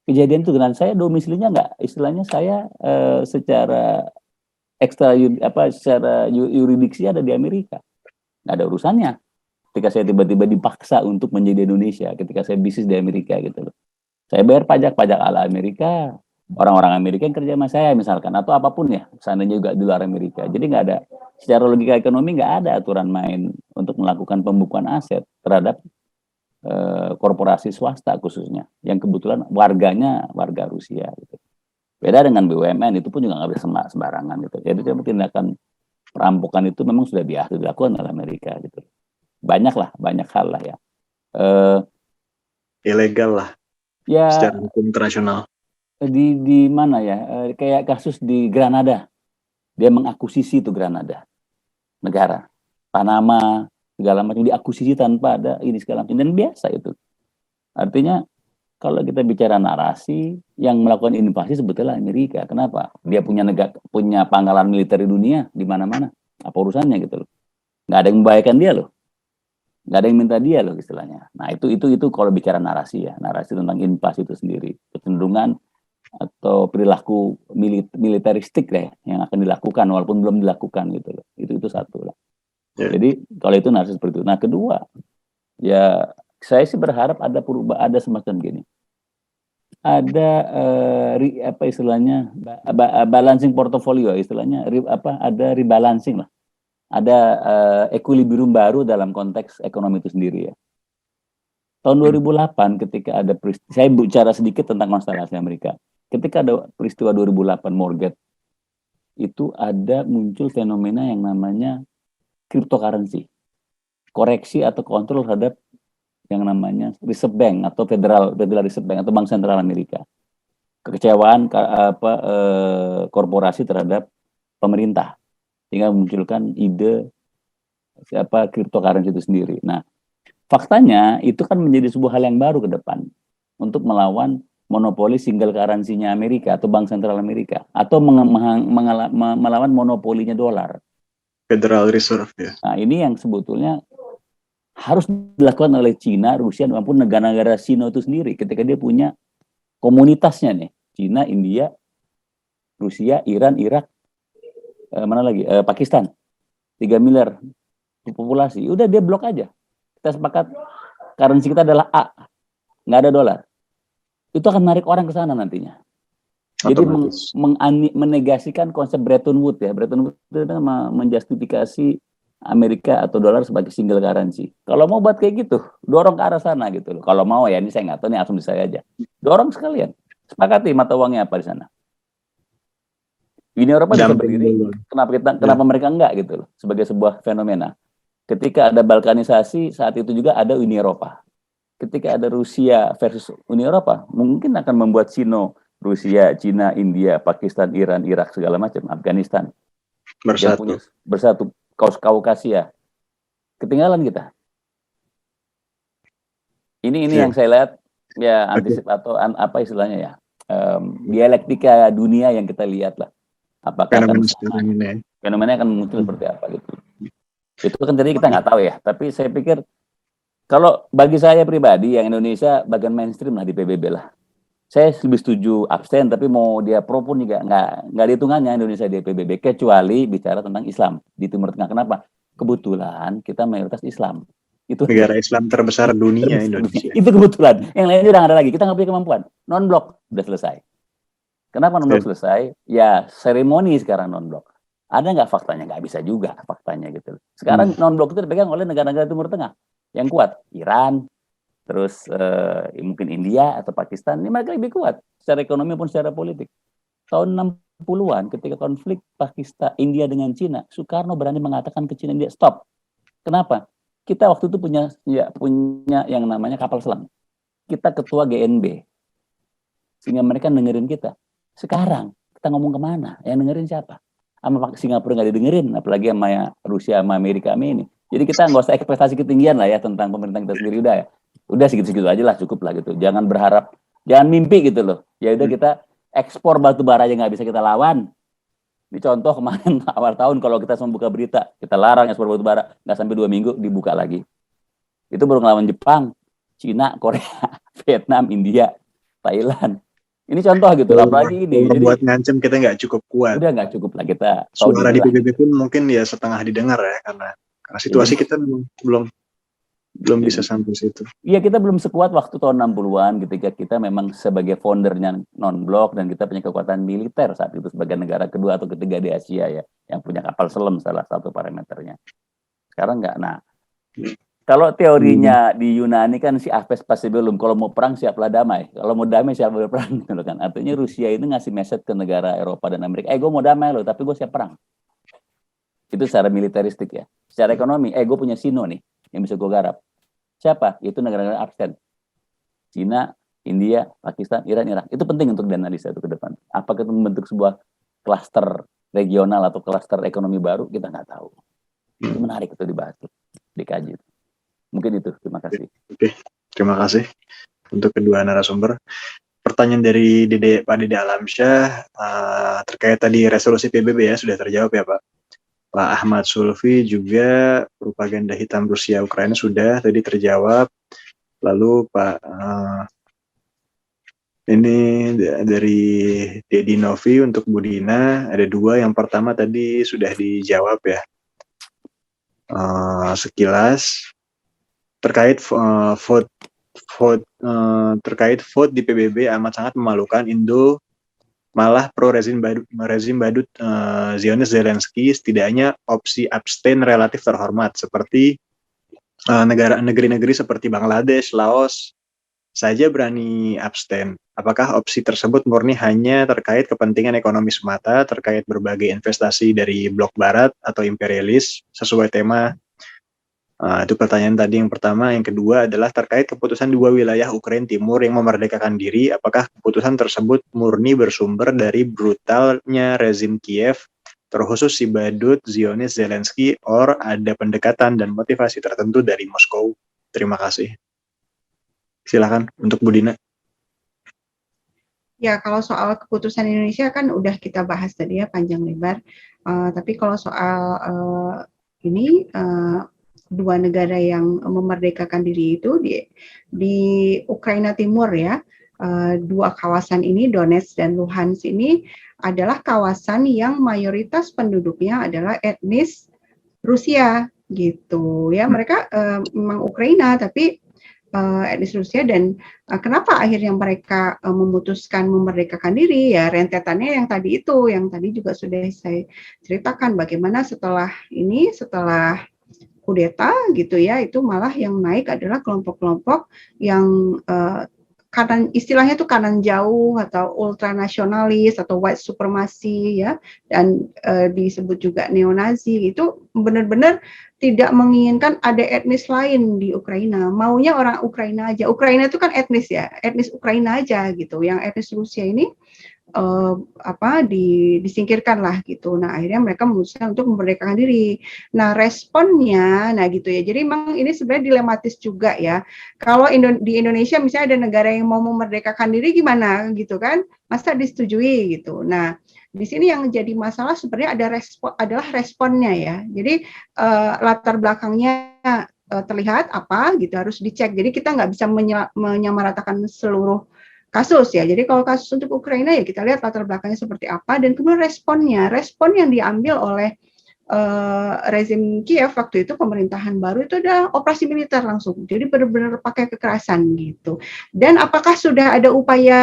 kejadian itu. Dan saya domisilinya nggak, istilahnya saya secara secara yuridiksi ada di Amerika, nggak ada urusannya. Ketika saya tiba-tiba dipaksa untuk menjadi Indonesia, ketika saya bisnis di Amerika gitu loh, saya bayar pajak ala Amerika, orang-orang Amerika yang kerja sama saya misalkan, atau apapun ya, seandainya juga di luar Amerika. Jadi nggak ada, secara logika ekonomi nggak ada aturan main untuk melakukan pembukuan aset terhadap korporasi swasta khususnya, yang kebetulan warganya warga Rusia gitu. Beda dengan BUMN, itu pun juga nggak bisa sembarangan gitu. Jadi tindakan perampokan itu memang sudah biasa dilakukan oleh Amerika gitu. Banyak hal lah ya. Ilegal lah. Ya. Secara hukum internasional. Di mana ya? Kayak kasus di Granada, dia mengakuisisi itu Granada, negara, Panama segala macam diakuisisi tanpa ada ini segala macam, dan biasa itu. Artinya kalau kita bicara narasi, yang melakukan invasi sebetulnya Amerika. Kenapa? Dia punya pangkalan militer di dunia di mana-mana. Apa urusannya gitu loh? Nggak ada yang membahayakan dia loh. Nggak ada yang minta dia loh istilahnya. Nah itu kalau bicara narasi ya, narasi tentang invasi itu sendiri, kecenderungan atau perilaku militeristik deh yang akan dilakukan walaupun belum dilakukan gitu loh. Itu satu lah. Yeah. Jadi kalau itu narasi seperti itu. Nah kedua, ya saya sih berharap ada semacam gini. Ada istilahnya balancing portfolio, istilahnya ada rebalancing lah. Ada equilibrium baru dalam konteks ekonomi itu sendiri ya. Tahun 2008 ketika ada saya bicara sedikit tentang konstelasi Amerika. Ketika ada peristiwa 2008 mortgage, itu ada muncul fenomena yang namanya cryptocurrency. Koreksi atau kontrol terhadap yang namanya Reserve Bank atau Federal Reserve Bank atau Bank Sentral Amerika. Kekecewaan korporasi terhadap pemerintah sehingga memunculkan ide cryptocurrency itu sendiri. Nah, faktanya itu kan menjadi sebuah hal yang baru ke depan untuk melawan monopoli single currency-nya Amerika atau Bank Sentral Amerika atau melawan monopolinya dolar. Federal Reserve ya. Nah, ini yang sebetulnya harus dilakukan oleh Cina, Rusia, maupun negara-negara Sino itu sendiri ketika dia punya komunitasnya nih. Cina, India, Rusia, Iran, Irak, Pakistan. 3 miliar populasi. Udah dia blok aja. Kita sepakat currency kita adalah A. Nggak ada dolar. Itu akan menarik orang ke sana nantinya. Jadi menegasikan konsep Bretton Woods ya. Bretton Woods itu menjustifikasi Amerika atau dolar sebagai single currency. Kalau mau buat kayak gitu, dorong ke arah sana gitu loh. Kalau mau ya, ini saya nggak tahu, ini asumsi saya aja. Dorong sekalian. Sepakati mata uangnya apa di sana. Uni Eropa bisa berdiri. Kenapa mereka enggak gitu loh, sebagai sebuah fenomena. Ketika ada balkanisasi, saat itu juga ada Uni Eropa. Ketika ada Rusia versus Uni Eropa, mungkin akan membuat Sino, Rusia, Cina, India, Pakistan, Iran, Irak segala macam, Afghanistan bersatu. Kaukasia, ketinggalan kita. Ini yang saya lihat ya antisip atau apa istilahnya ya, dialektika dunia yang kita lihat lah. Apakah fenomena akan muncul seperti apa gitu. Itu kan tadi kita nggak tahu ya. Tapi saya pikir kalau bagi saya pribadi yang Indonesia bagian mainstream lah di PBB lah. Saya lebih setuju abstain, tapi mau dia pro pun juga nggak dihitungannya Indonesia di PBB, kecuali bicara tentang Islam di Timur Tengah. Kenapa? Kebetulan kita mayoritas Islam. Itu negara Islam terbesar dunia Indonesia. Itu kebetulan. Yang lainnya udah nggak ada lagi. Kita nggak punya kemampuan. Non-blok udah selesai. Kenapa non-blok selesai? Ya seremoni sekarang non-blok. Ada nggak faktanya? Nggak bisa juga faktanya gitu. Sekarang non-blok itu dipegang oleh negara-negara Timur Tengah. Yang kuat Iran, terus mungkin India atau Pakistan, ini mereka lebih kuat secara ekonomi maupun secara politik. Tahun 60-an ketika konflik Pakistan, India dengan Cina, Soekarno berani mengatakan ke Cina, India, stop. Kenapa? Kita waktu itu punya yang namanya kapal selam. Kita ketua GNB. Sehingga mereka dengerin kita. Sekarang, kita ngomong kemana? Yang dengerin siapa? Sama Singapura nggak didengerin, apalagi sama Rusia, sama Amerika, sama ini. Jadi kita nggak usah ekspektasi ketinggian lah ya tentang pemerintah kita sendiri, udah ya. Udah segitu-segitu aja lah, cukup lah gitu. Jangan berharap, jangan mimpi gitu loh. Ya udah kita ekspor batu bara aja nggak bisa kita lawan. Ini contoh kemarin awal tahun kalau kita membuka berita, kita larang ekspor batu bara, nggak sampai 2 minggu dibuka lagi. Itu baru ngelawan Jepang, Cina, Korea, Vietnam, India, Thailand. Ini contoh gitu, apalagi ini. Jadi buat ngancem kita nggak cukup kuat. Udah nggak cukup lah kita. Suara di PBB pun mungkin ya setengah didengar ya, karena situasi kita belum bisa sampai situ. Iya, kita belum sekuat waktu tahun 60-an ketika kita memang sebagai foundernya non-blok dan kita punya kekuatan militer saat itu sebagai negara kedua atau ketiga di Asia ya, yang punya kapal selam salah satu parameternya. Sekarang nggak. Nah, kalau teorinya di Yunani kan si Apes Pacebellum, kalau mau perang siaplah damai, kalau mau damai siaplah berperang, gitu kan. Artinya Rusia ini ngasih message ke negara Eropa dan Amerika, gue mau damai loh, tapi gue siap perang. Itu secara militeristik ya. Secara ekonomi, gue punya Sino nih yang bisa gue garap. Siapa? Itu negara-negara absen. Cina, India, Pakistan, Iran, Irak. Itu penting untuk dianalisa itu ke depan. Apakah itu membentuk sebuah klaster regional atau klaster ekonomi baru? Kita nggak tahu. Itu menarik itu dibahas, dikaji. Mungkin itu. Terima kasih. Oke, terima kasih untuk kedua narasumber. Pertanyaan dari Pak Dede Alamsyah terkait tadi resolusi PBB ya, sudah terjawab ya Pak. Pak Ahmad Sulfi juga propaganda hitam Rusia Ukraina sudah tadi terjawab. Lalu Pak ini dari Dedi Novi untuk Budina ada 2. Yang pertama tadi sudah dijawab ya, sekilas terkait vote di PBB amat sangat memalukan. Indo malah pro rezim badut Zionis Zelensky. Setidaknya opsi abstain relatif terhormat, seperti negeri-negeri seperti Bangladesh, Laos saja berani abstain. Apakah opsi tersebut murni hanya terkait kepentingan ekonomi semata, terkait berbagai investasi dari blok barat atau imperialis sesuai tema? Itu pertanyaan tadi yang pertama. Yang kedua adalah terkait keputusan 2 wilayah Ukraina Timur yang memerdekakan diri. Apakah keputusan tersebut murni bersumber dari brutalnya rezim Kiev, terkhusus si badut Zionis Zelensky, or ada pendekatan dan motivasi tertentu dari Moskow? Terima kasih. Silakan untuk Budina. Ya, kalau soal keputusan Indonesia kan udah kita bahas tadi ya panjang lebar. Tapi kalau soal ini 2 negara yang memerdekakan diri itu di Ukraina Timur ya, 2 kawasan ini, Donetsk dan Luhansk ini adalah kawasan yang mayoritas penduduknya adalah etnis Rusia gitu ya. Mereka memang Ukraina tapi etnis Rusia, dan kenapa akhirnya mereka memutuskan memerdekakan diri ya, rentetannya yang tadi juga sudah saya ceritakan bagaimana setelah kudeta gitu ya, itu malah yang naik adalah kelompok-kelompok yang kanan, istilahnya itu kanan jauh atau ultranasionalis atau white supremacy ya, dan disebut juga neonazi. Itu benar-benar tidak menginginkan ada etnis lain di Ukraina, maunya orang Ukraina aja. Ukraina itu kan etnis ya, etnis Ukraina aja gitu. Yang etnis Rusia ini disingkirkan lah gitu. Nah, akhirnya mereka memutuskan untuk memerdekakan diri. Nah, responnya, gitu ya. Jadi memang ini sebenarnya dilematis juga ya. Kalau di Indonesia misalnya ada negara yang mau memerdekakan diri gimana gitu kan? Masa disetujui gitu. Nah, di sini yang jadi masalah sebenarnya adalah responnya ya. Jadi latar belakangnya terlihat apa gitu, harus dicek. Jadi kita nggak bisa menyamaratakan seluruh kasus ya. Jadi kalau kasus untuk Ukraina ya kita lihat latar belakangnya seperti apa dan kemudian respon yang diambil oleh rezim Kiev waktu itu, pemerintahan baru itu ada operasi militer langsung. Jadi benar-benar pakai kekerasan gitu. Dan apakah sudah ada upaya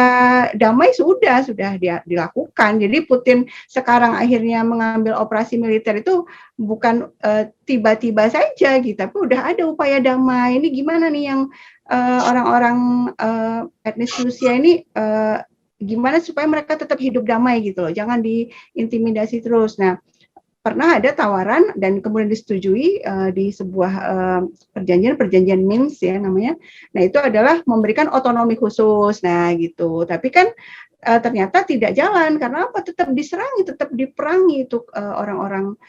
damai? Sudah dilakukan. Jadi Putin sekarang akhirnya mengambil operasi militer itu bukan tiba-tiba saja gitu, tapi udah ada upaya damai. Ini gimana nih yang orang-orang etnis Rusia ini gimana supaya mereka tetap hidup damai gitu loh, jangan diintimidasi terus. Nah, pernah ada tawaran dan kemudian disetujui di sebuah perjanjian Minsk ya namanya. Nah, itu adalah memberikan otonomi khusus. Nah, gitu. Tapi kan ternyata tidak jalan karena apa? Tetap diserangi, tetap diperangi itu orang-orang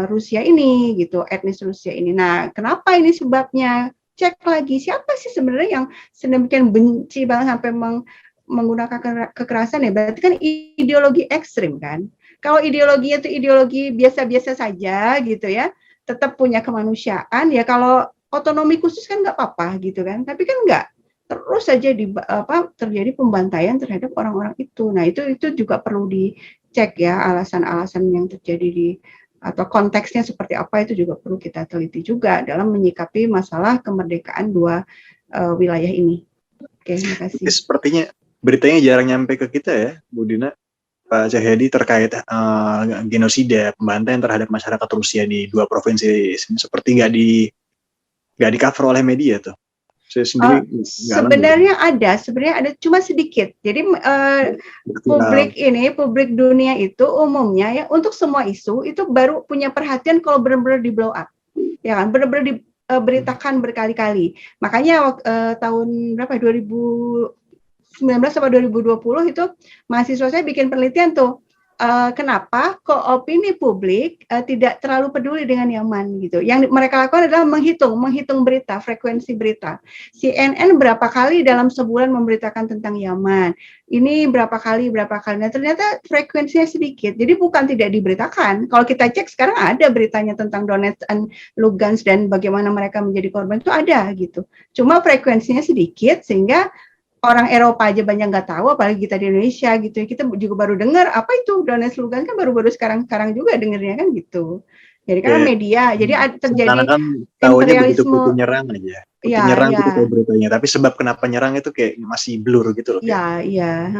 Rusia ini gitu, etnis Rusia ini. Nah, kenapa ini sebabnya? Cek lagi siapa sih sebenarnya yang sedemikian benci banget sampai menggunakan kekerasan ya? Berarti kan ideologi ekstrim kan? Kalau ideologinya itu ideologi biasa-biasa saja gitu ya, tetap punya kemanusiaan ya. Kalau otonomi khusus kan nggak apa-apa gitu kan, tapi kan nggak, terus saja terjadi pembantaian terhadap orang-orang itu. Nah, itu juga perlu dicek ya, alasan-alasan yang terjadi atau konteksnya seperti apa, itu juga perlu kita teliti juga dalam menyikapi masalah kemerdekaan dua wilayah ini. Oke, terima kasih. Sepertinya beritanya jarang nyampe ke kita ya, Bu Dina, Pak Cahyadi, terkait genosida, pembantaian terhadap masyarakat Rusia di dua provinsi ini, seperti nggak di cover oleh media tuh. Saya sendiri sebenarnya ada cuma sedikit. Jadi publik dunia itu umumnya ya untuk semua isu itu baru punya perhatian kalau benar-benar di blow up, ya kan, benar-benar diberitakan berkali-kali. Makanya tahun berapa 2019 atau 2020 itu mahasiswa saya bikin penelitian tuh. Kenapa kok opini publik tidak terlalu peduli dengan Yaman gitu. Yang mereka lakukan adalah menghitung berita, frekuensi berita. CNN berapa kali dalam sebulan memberitakan tentang Yaman. Ini berapa kali. Nah, ternyata frekuensinya sedikit. Jadi bukan tidak diberitakan. Kalau kita cek sekarang ada beritanya tentang Donetsk dan Lugansk dan bagaimana mereka menjadi korban, itu ada gitu. Cuma frekuensinya sedikit sehingga orang Eropa aja banyak nggak tahu, apalagi kita di Indonesia gitu ya. Kita juga baru dengar apa itu Donetsk Lugansk kan baru sekarang juga dengarnya kan gitu. Jadi karena media, jadi terjadi kan tahunya begitu Putin nyerang aja. Putin nyerang gitu tahu beritanya, tapi sebab kenapa nyerang itu kayak masih blur gitu loh. Iya.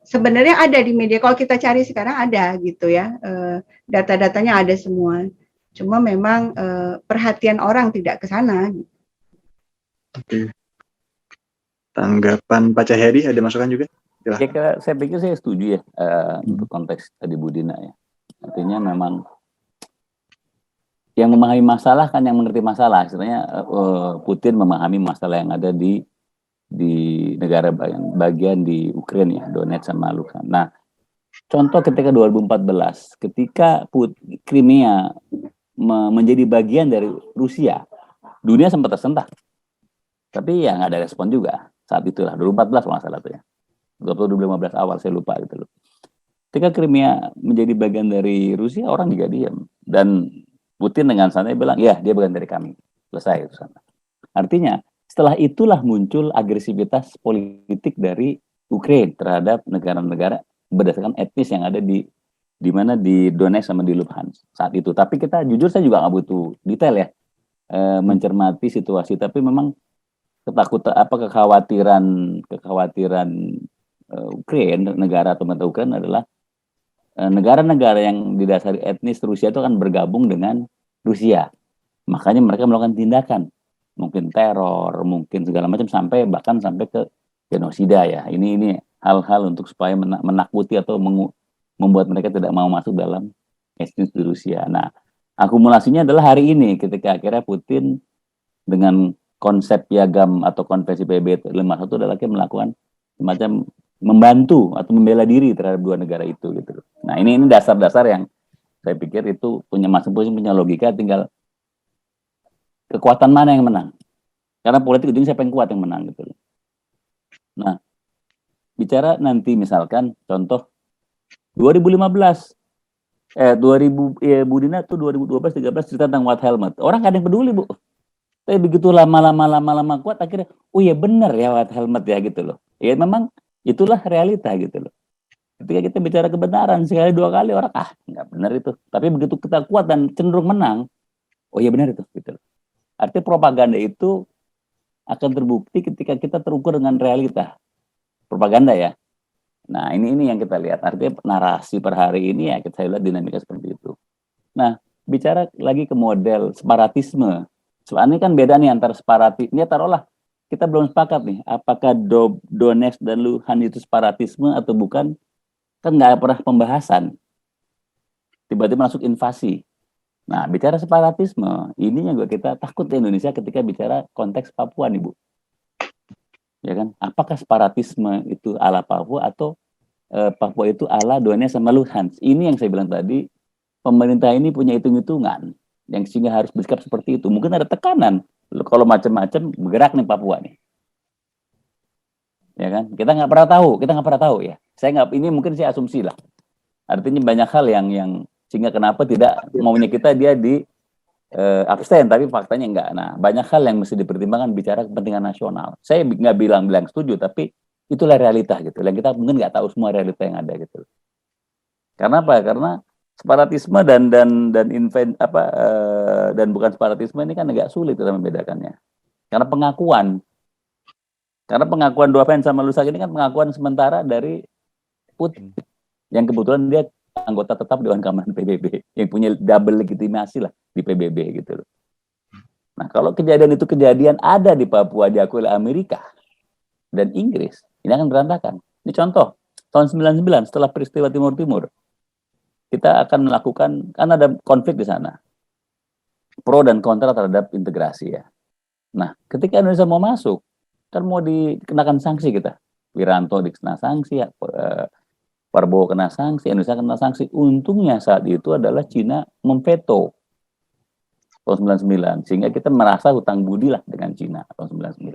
Sebenarnya ada di media, kalau kita cari sekarang ada gitu ya. Data-datanya ada semua. Cuma memang perhatian orang tidak ke sana. Oke. Tanggapan Pak Cahyadi, ada masukan juga? Ya, saya pikir saya setuju ya untuk konteks tadi Bu Dina ya. Artinya memang yang memahami masalah kan yang mengerti masalah. Istilahnya Putin memahami masalah yang ada di negara bagian di Ukraina ya, Donetsk sama Luhansk. Nah, contoh ketika 2014, ketika Crimea menjadi bagian dari Rusia, dunia sempat tersentak. Tapi ya nggak ada respon juga. Saat itulah 2014 kalau nggak salah tuh ya, 2015 awal saya lupa gitu loh. Ketika Crimea menjadi bagian dari Rusia, orang juga diam, dan Putin dengan santai bilang ya dia bagian dari kami, selesai itu sana. Artinya setelah itulah muncul agresivitas politik dari Ukraina terhadap negara-negara berdasarkan etnis yang ada di mana di Donetsk sama di Luhansk saat itu. Tapi kita jujur saya juga nggak butuh detail ya mencermati situasi, tapi memang kekhawatiran Ukraina, negara atau pemerintah Ukraina adalah negara-negara yang didasari etnis Rusia itu akan bergabung dengan Rusia. Makanya mereka melakukan tindakan, mungkin teror, mungkin segala macam, bahkan sampai ke genosida ya. Ini hal-hal untuk supaya menakuti atau membuat mereka tidak mau masuk dalam etnis di Rusia. Nah, akumulasinya adalah hari ini ketika akhirnya Putin dengan konsep piagam atau konvensi PBB 51 adalah melakukan semacam membantu atau membela diri terhadap dua negara itu gitu. Nah, ini dasar-dasar yang saya pikir itu masing-masing punya logika, tinggal kekuatan mana yang menang. Karena politik itu siapa yang kuat yang menang gitu. Nah, bicara nanti misalkan contoh 2015 Bu Dina tuh 2012-13 cerita tentang White Helmet. Orang gak ada yang peduli, Bu. Tapi begitu lama kuat akhirnya, oh ya benar ya White Helmet ya gitu loh. Ya memang itulah realita gitu loh. Ketika kita bicara kebenaran sekali dua kali orang nggak benar itu. Tapi begitu kita kuat dan cenderung menang, oh iya benar itu. Gitu. Artinya propaganda itu akan terbukti ketika kita terukur dengan realita. Propaganda ya. Nah ini yang kita lihat. Artinya narasi per hari ini ya kita lihat dinamika seperti itu. Nah bicara lagi ke model separatisme. Soalnya kan beda nih antara separatisme. Ini taruhlah kita belum sepakat nih. Apakah Donetsk dan Luhansk itu separatisme atau bukan? Kan nggak pernah pembahasan. Tiba-tiba masuk invasi. Nah, bicara separatisme, ini yang kita takut di Indonesia ketika bicara konteks Papua nih, Bu. Ya kan? Apakah separatisme itu ala Papua atau Papua itu ala Donetsk sama Luhansk? Ini yang saya bilang tadi, pemerintah ini punya hitung-hitungan yang sehingga harus bersikap seperti itu. Mungkin ada tekanan. Kalau macam-macam bergerak nih Papua nih. Ya kan? Kita nggak pernah tahu ya. Ini mungkin saya asumsi lah. Artinya banyak hal yang sehingga kenapa tidak maunya kita dia di abstain, tapi faktanya enggak. Nah, banyak hal yang mesti dipertimbangkan bicara kepentingan nasional. Saya nggak bilang setuju, tapi itulah realita gitu. Yang kita mungkin nggak tahu semua realita yang ada gitu. Karena apa? Karena separatisme dan bukan separatisme ini kan agak sulit kita membedakannya. Karena pengakuan Doven sama Lusak ini kan pengakuan sementara dari Putin yang kebetulan dia anggota tetap Dewan Keamanan PBB yang punya double legitimasi lah di PBB gitu loh. Nah kalau kejadian ada di Papua diakui oleh Amerika dan Inggris, ini akan berantakan. Ini contoh tahun 99 setelah peristiwa Timur Timur, kita akan melakukan, kan ada konflik di sana, pro dan kontra terhadap integrasi ya. Nah ketika Indonesia mau masuk, kan mau dikenakan sanksi kita. Wiranto dikena sanksi, Prabowo kena sanksi, Indonesia kena sanksi. Untungnya saat itu adalah Cina memveto tahun 99. Sehingga kita merasa hutang budi lah dengan Cina tahun 99.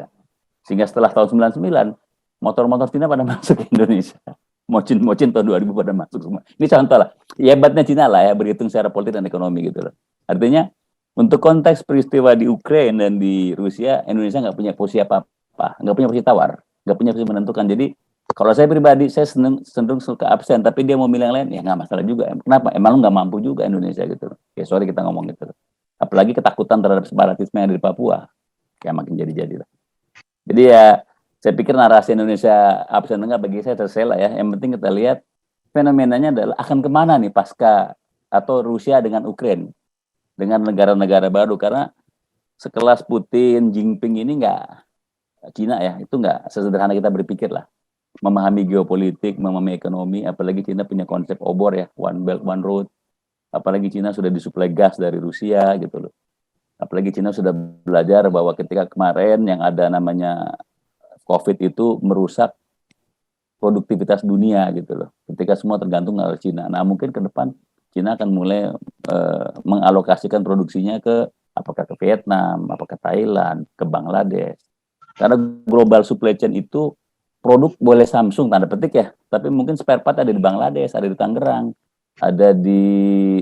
Sehingga setelah tahun 99, motor-motor Cina pada masuk ke Indonesia. Mocin tahun 2000 pada masuk semua. Ini contoh lah. Hebatnya Cina lah ya, berhitung secara politik dan ekonomi gitu loh. Artinya, untuk konteks peristiwa di Ukraina dan di Rusia, Indonesia nggak punya posisi apa-apa. Nggak punya posisi tawar. Nggak punya posisi menentukan. Jadi, kalau saya pribadi, saya cenderung suka absen, tapi dia mau milih yang lain, ya nggak masalah juga. Kenapa? Emang nggak mampu juga Indonesia gitu. Ya sorry kita ngomong gitu. Apalagi ketakutan terhadap separatisme yang ada di Papua, kayak makin jadi-jadi lah. Jadi ya, saya pikir narasi Indonesia absen enggak bagi saya selesai lah ya. Yang penting kita lihat fenomenanya adalah akan kemana nih pasca atau Rusia dengan Ukraina, dengan negara-negara baru, karena sekelas Putin, Jinping ini nggak, Cina ya, itu nggak sesederhana kita berpikir lah. Memahami geopolitik, memahami ekonomi, apalagi Cina punya konsep obor ya, One Belt One Road, apalagi Cina sudah disuplai gas dari Rusia gitu loh. Apalagi Cina sudah belajar bahwa ketika kemarin yang ada namanya COVID itu merusak produktivitas dunia gitu loh. Ketika semua tergantung dari Cina. Nah mungkin ke depan Cina akan mulai mengalokasikan produksinya apakah ke Vietnam, apakah ke Thailand, ke Bangladesh. Karena global supply chain itu produk boleh Samsung tanda petik ya, tapi mungkin spare part ada di Bangladesh, ada di Tangerang, ada di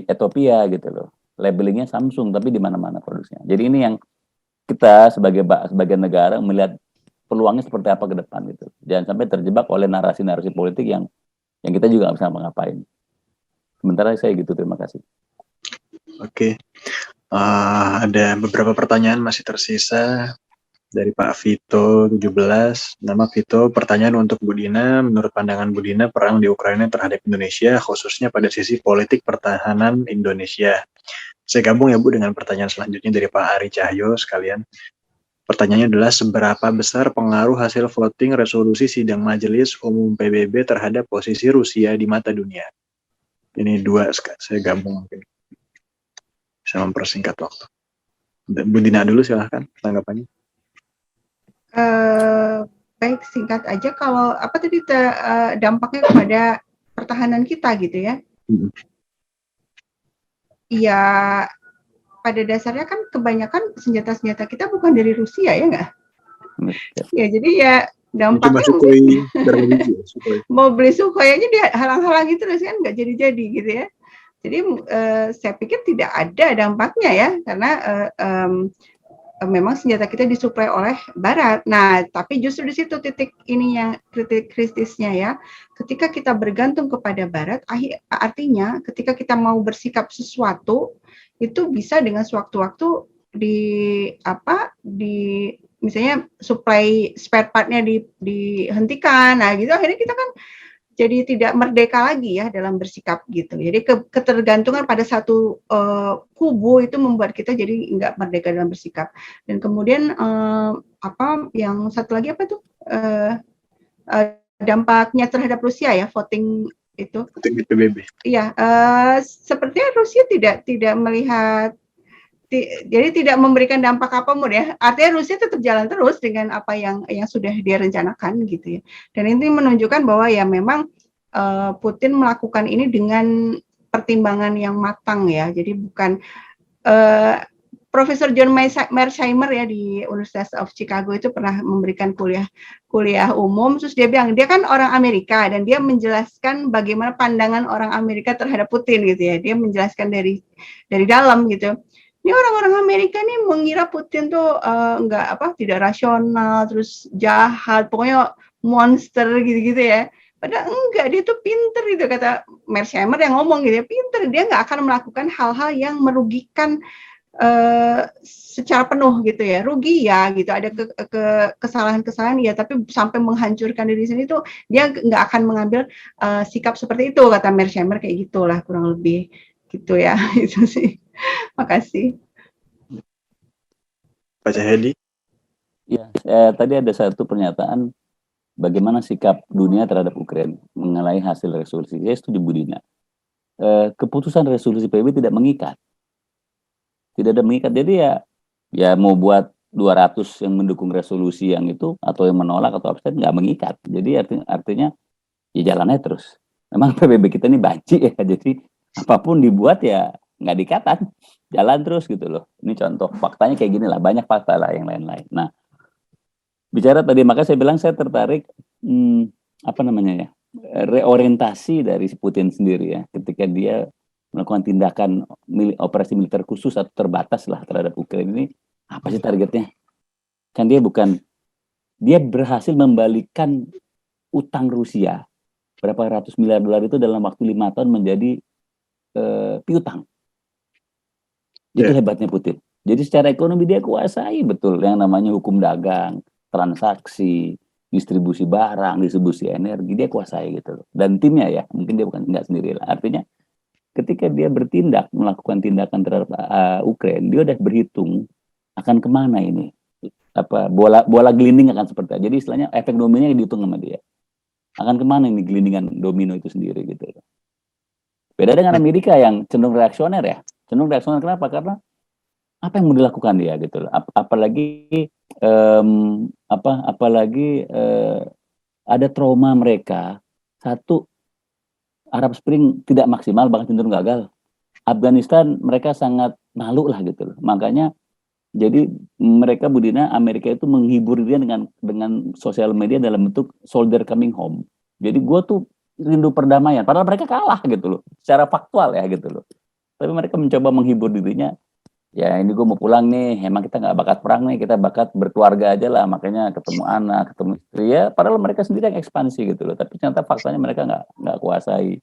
Ethiopia gitu loh. Labelingnya Samsung, tapi di mana-mana produksinya. Jadi ini yang kita sebagai negara melihat peluangnya seperti apa ke depan gitu. Jangan sampai terjebak oleh narasi-narasi politik yang kita juga nggak bisa ngapain. Sementara saya gitu, terima kasih. Oke, ada beberapa pertanyaan masih tersisa. Dari Pak Vito 17, nama Vito, pertanyaan untuk Bu Dina, menurut pandangan Bu Dina, perang di Ukraina terhadap Indonesia, khususnya pada sisi politik pertahanan Indonesia. Saya gabung ya Bu dengan pertanyaan selanjutnya dari Pak Ari Cahyo sekalian. Pertanyaannya adalah, seberapa besar pengaruh hasil voting resolusi sidang Majelis Umum PBB terhadap posisi Rusia di mata dunia? Ini dua, saya gabung mungkin. Bisa mempersingkat waktu. Bu Dina dulu silahkan tanggapannya. Baik, singkat aja, kalau apa tadi dampaknya kepada pertahanan kita gitu ya. Iya, pada dasarnya kan kebanyakan senjata-senjata kita bukan dari Rusia ya nggak? Ya jadi ya dampaknya mungkin mau beli Sukhoi aja dia halang-halang gitu terus kan nggak jadi-jadi gitu ya. Jadi saya pikir tidak ada dampaknya ya, karena memang senjata kita disuplai oleh Barat. Nah, tapi justru di situ titik kritisnya ya. Ketika kita bergantung kepada Barat, artinya ketika kita mau bersikap sesuatu itu bisa dengan sewaktu-waktu misalnya supply spare partnya dihentikan. Nah, gitu akhirnya kita kan jadi tidak merdeka lagi ya dalam bersikap gitu. Jadi ketergantungan pada satu kubu itu membuat kita jadi nggak merdeka dalam bersikap. Dan kemudian yang satu lagi apa tuh dampaknya terhadap Rusia ya, voting itu. Voting PBB. Iya, sepertinya Rusia tidak melihat, jadi tidak memberikan dampak apapun ya. Artinya Rusia tetap jalan terus dengan apa yang sudah dia rencanakan gitu ya. Dan ini menunjukkan bahwa ya memang Putin melakukan ini dengan pertimbangan yang matang ya. Jadi bukan Profesor John Mearsheimer ya di University of Chicago itu pernah memberikan kuliah umum, terus dia bilang dia kan orang Amerika dan dia menjelaskan bagaimana pandangan orang Amerika terhadap Putin gitu ya. Dia menjelaskan dari dalam gitu. Ini orang-orang Amerika nih mengira Putin tuh tidak rasional, terus jahat, pokoknya monster gitu-gitu ya. Padahal enggak, dia tuh pinter gitu, kata Mearsheimer yang ngomong gitu ya, pinter, dia nggak akan melakukan hal-hal yang merugikan secara penuh gitu ya, rugi ya gitu, ada kesalahan-kesalahan ya, tapi sampai menghancurkan diri sendiri tuh dia nggak akan mengambil sikap seperti itu, kata Mearsheimer, kayak gitulah kurang lebih gitu ya. Itu sih. Makasih. Pak Cahyadi. Ya, tadi ada satu pernyataan bagaimana sikap dunia terhadap Ukraina mengenai hasil resolusi. Saya setuju Budina. Keputusan resolusi PBB tidak mengikat. Tidak ada mengikat. Jadi ya mau buat 200 yang mendukung resolusi yang itu atau yang menolak atau abstain nggak mengikat. Jadi artinya ya jalannya terus. Memang PBB kita ini banci ya. Jadi apapun dibuat ya nggak dikatan, jalan terus gitu loh. Ini contoh faktanya kayak gini lah, banyak fakta lah yang lain-lain. Nah, bicara tadi, maka saya bilang saya tertarik reorientasi dari si Putin sendiri ya, ketika dia melakukan tindakan operasi militer khusus atau terbatas lah terhadap Ukraina ini. Apa sih targetnya? Kan dia berhasil membalikan utang Rusia berapa ratus miliar dolar itu dalam waktu 5 tahun menjadi piutang. Itu hebatnya Putin. Jadi secara ekonomi dia kuasai betul yang namanya hukum dagang, transaksi, distribusi barang, distribusi energi, dia kuasai gitu loh. Dan timnya ya, mungkin dia nggak sendiri lah. Artinya ketika dia bertindak, melakukan tindakan terhadap Ukraina, dia udah berhitung akan kemana ini. Bola gelinding akan seperti apa. Jadi istilahnya efek dominonya dihitung sama dia. Akan kemana ini gelindingan domino itu sendiri gitu loh. Beda dengan Amerika yang cenderung reaksioner ya. Cenderung reaksioner kenapa? Karena apa yang mau dilakukan dia gitu loh. Apalagi ada trauma mereka. Satu, Arab Spring tidak maksimal, bahkan cenderung gagal. Afghanistan mereka sangat malu lah gitu loh. Makanya jadi mereka Budina Amerika itu menghibur dia dengan sosial media dalam bentuk soldier coming home. Jadi gue tuh rindu perdamaian, padahal mereka kalah gitu loh, secara faktual ya gitu loh. Tapi mereka mencoba menghibur dirinya, ya ini gue mau pulang nih, emang kita nggak bakat perang nih, kita bakat berkeluarga aja lah, makanya ketemu anak, ketemu istri ya, padahal mereka sendiri yang ekspansi gitu loh. Tapi ternyata faktanya mereka nggak kuasai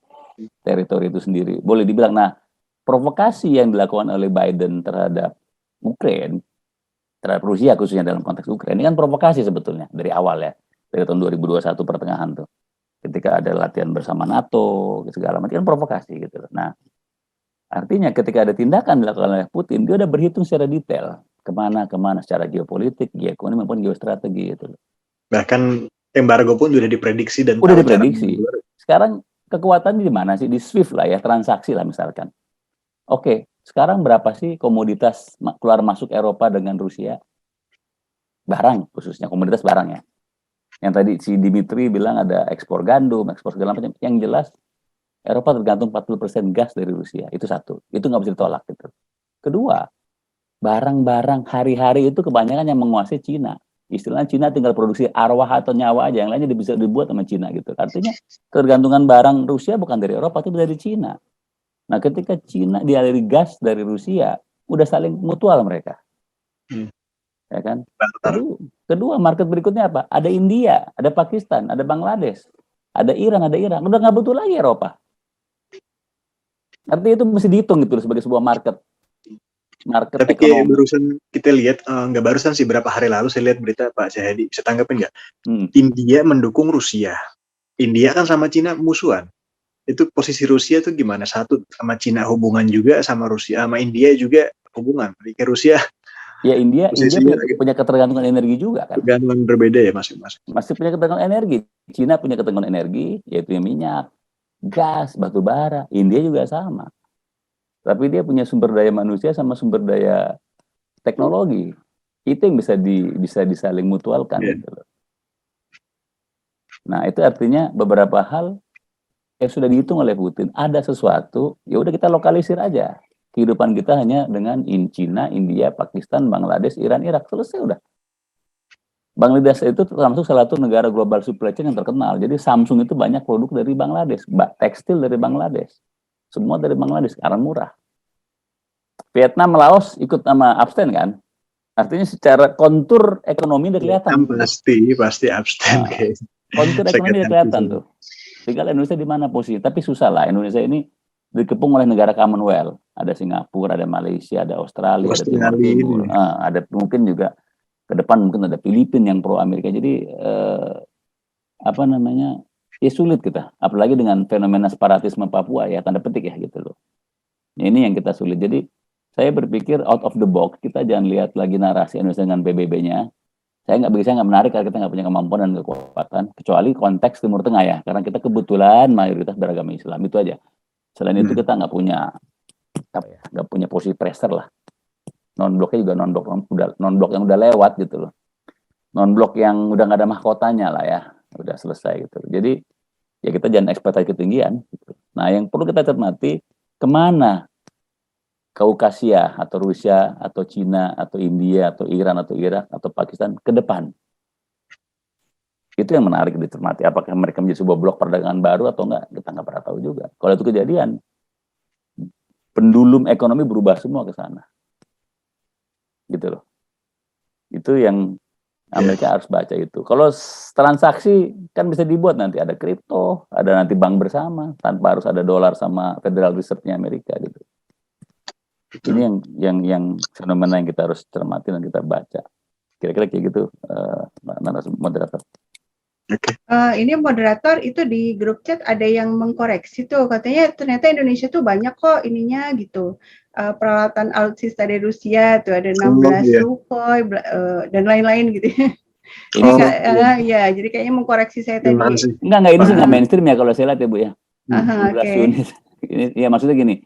teritori itu sendiri. Boleh dibilang, nah provokasi yang dilakukan oleh Biden terhadap Ukraina, terhadap Rusia khususnya dalam konteks Ukraina, ini kan provokasi sebetulnya dari awal ya, dari tahun 2021 pertengahan tuh. Ketika ada latihan bersama NATO, segala macam, kan provokasi gitu. Nah, artinya ketika ada tindakan dilakukan oleh Putin, dia udah berhitung secara detail kemana secara geopolitik, geoekonomi maupun geostrategi gitu. Bahkan embargo pun sudah diprediksi dan udah diprediksi. Sekarang kekuatannya di mana sih? Di SWIFT lah ya, transaksi lah misalkan. Oke, sekarang berapa sih komoditas keluar masuk Eropa dengan Rusia? Barang khususnya, komoditas barang ya. Yang tadi si Dimitri bilang ada ekspor gandum, ekspor segala macam. Yang jelas Eropa tergantung 40% gas dari Rusia. Itu satu. Itu nggak bisa ditolak gitu. Kedua, barang-barang hari-hari itu kebanyakan yang menguasai Cina. Istilahnya Cina tinggal produksi arwah atau nyawa aja. Yang lainnya bisa dibuat sama Cina gitu. Artinya ketergantungan barang Rusia bukan dari Eropa, tapi dari Cina. Nah ketika Cina dialiri gas dari Rusia, udah saling mutual mereka. ya kan? Barter. Kedua market berikutnya apa? Ada India, ada Pakistan, ada Bangladesh, ada Iran, udah nggak butuh lagi Eropa. Artinya itu mesti dihitung gitu sebagai sebuah market Tapi kayak ekonomi. barusan kita lihat, nggak barusan sih, berapa hari lalu saya lihat berita, Pak Jayadi, bisa tanggapin nggak? India mendukung Rusia. India kan sama Cina musuhan. Itu posisi Rusia tuh gimana? Satu sama Cina hubungan juga, sama Rusia, sama India juga hubungan. Kayak Rusia Ya India posisinya punya ketergantungan energi juga kan. tergantung berbeda ya masing-masing. Masih punya ketergantungan energi. Cina punya ketergantungan energi, yaitu minyak, gas, batu bara. India juga sama. Tapi dia punya sumber daya manusia sama sumber daya teknologi. Itu yang bisa disaling mutualkan. Yeah. Gitu loh. Nah, itu artinya beberapa hal yang sudah dihitung oleh Putin, ada sesuatu, ya udah kita lokalisir aja. Kehidupan kita hanya dengan Cina, India, Pakistan, Bangladesh, Iran, Irak, selesai udah. Bangladesh itu termasuk salah satu negara global supply chain yang terkenal. Jadi Samsung itu banyak produk dari Bangladesh, tekstil dari Bangladesh. Semua dari Bangladesh, karena murah. Vietnam, Laos ikut sama abstain kan? Artinya secara kontur ekonomi udah kelihatan. Pasti abstain. Kontur ekonomi udah kelihatan tuh. Tinggal Indonesia di mana posisi? Tapi susah lah. Indonesia ini dikepung oleh negara Commonwealth. Ada Singapura, ada Malaysia, ada Australia, ada Timur Timur. Ada mungkin juga ke depan mungkin ada Filipina yang pro Amerika. Jadi ya sulit kita. Apalagi dengan fenomena separatisme Papua ya, tanda petik ya gitu loh. Ini yang kita sulit. Jadi saya berpikir out of the box. Kita jangan lihat lagi narasi Indonesia dengan PBB-nya. Saya nggak menarik karena kita nggak punya kemampuan dan kekuatan, kecuali konteks Timur Tengah ya, karena kita kebetulan mayoritas beragama Islam, itu aja. Selain itu kita nggak punya posisi pressure lah. Non-bloknya juga non-blok yang udah lewat gitu loh. Non-blok yang udah nggak ada mahkotanya lah ya, udah selesai gitu. Jadi ya kita jangan ekspektasi ketinggian. Gitu. Nah yang perlu kita cermati, kemana Kaukasia atau Rusia atau Cina atau India atau Iran atau Irak atau Pakistan ke depan. Itu yang menarik dicermati. Apakah mereka menjadi sebuah blok perdagangan baru atau enggak? Kita nggak pernah tahu juga. Kalau itu kejadian, pendulum ekonomi berubah semua ke sana. Gitu loh. Itu yang Amerika harus baca itu. Kalau transaksi kan bisa dibuat nanti ada kripto, ada nanti bank bersama, tanpa harus ada dolar sama Federal Reserve-nya Amerika gitu. Ini yang fenomena yang kita harus cermati dan kita baca. Kira-kira kayak gitu, moderator. Ini moderator itu di grup chat ada yang mengkoreksi tuh, katanya ternyata Indonesia tuh banyak kok ininya gitu. Peralatan alutsista dari Rusia tuh ada 16 Sukhoi dan lain-lain gitu. Ini ya, jadi kayaknya mengkoreksi saya tadi. Enggak ini sih nggak mainstream ya kalau saya lihat ya Bu ya. Okay. Ini ya maksudnya gini.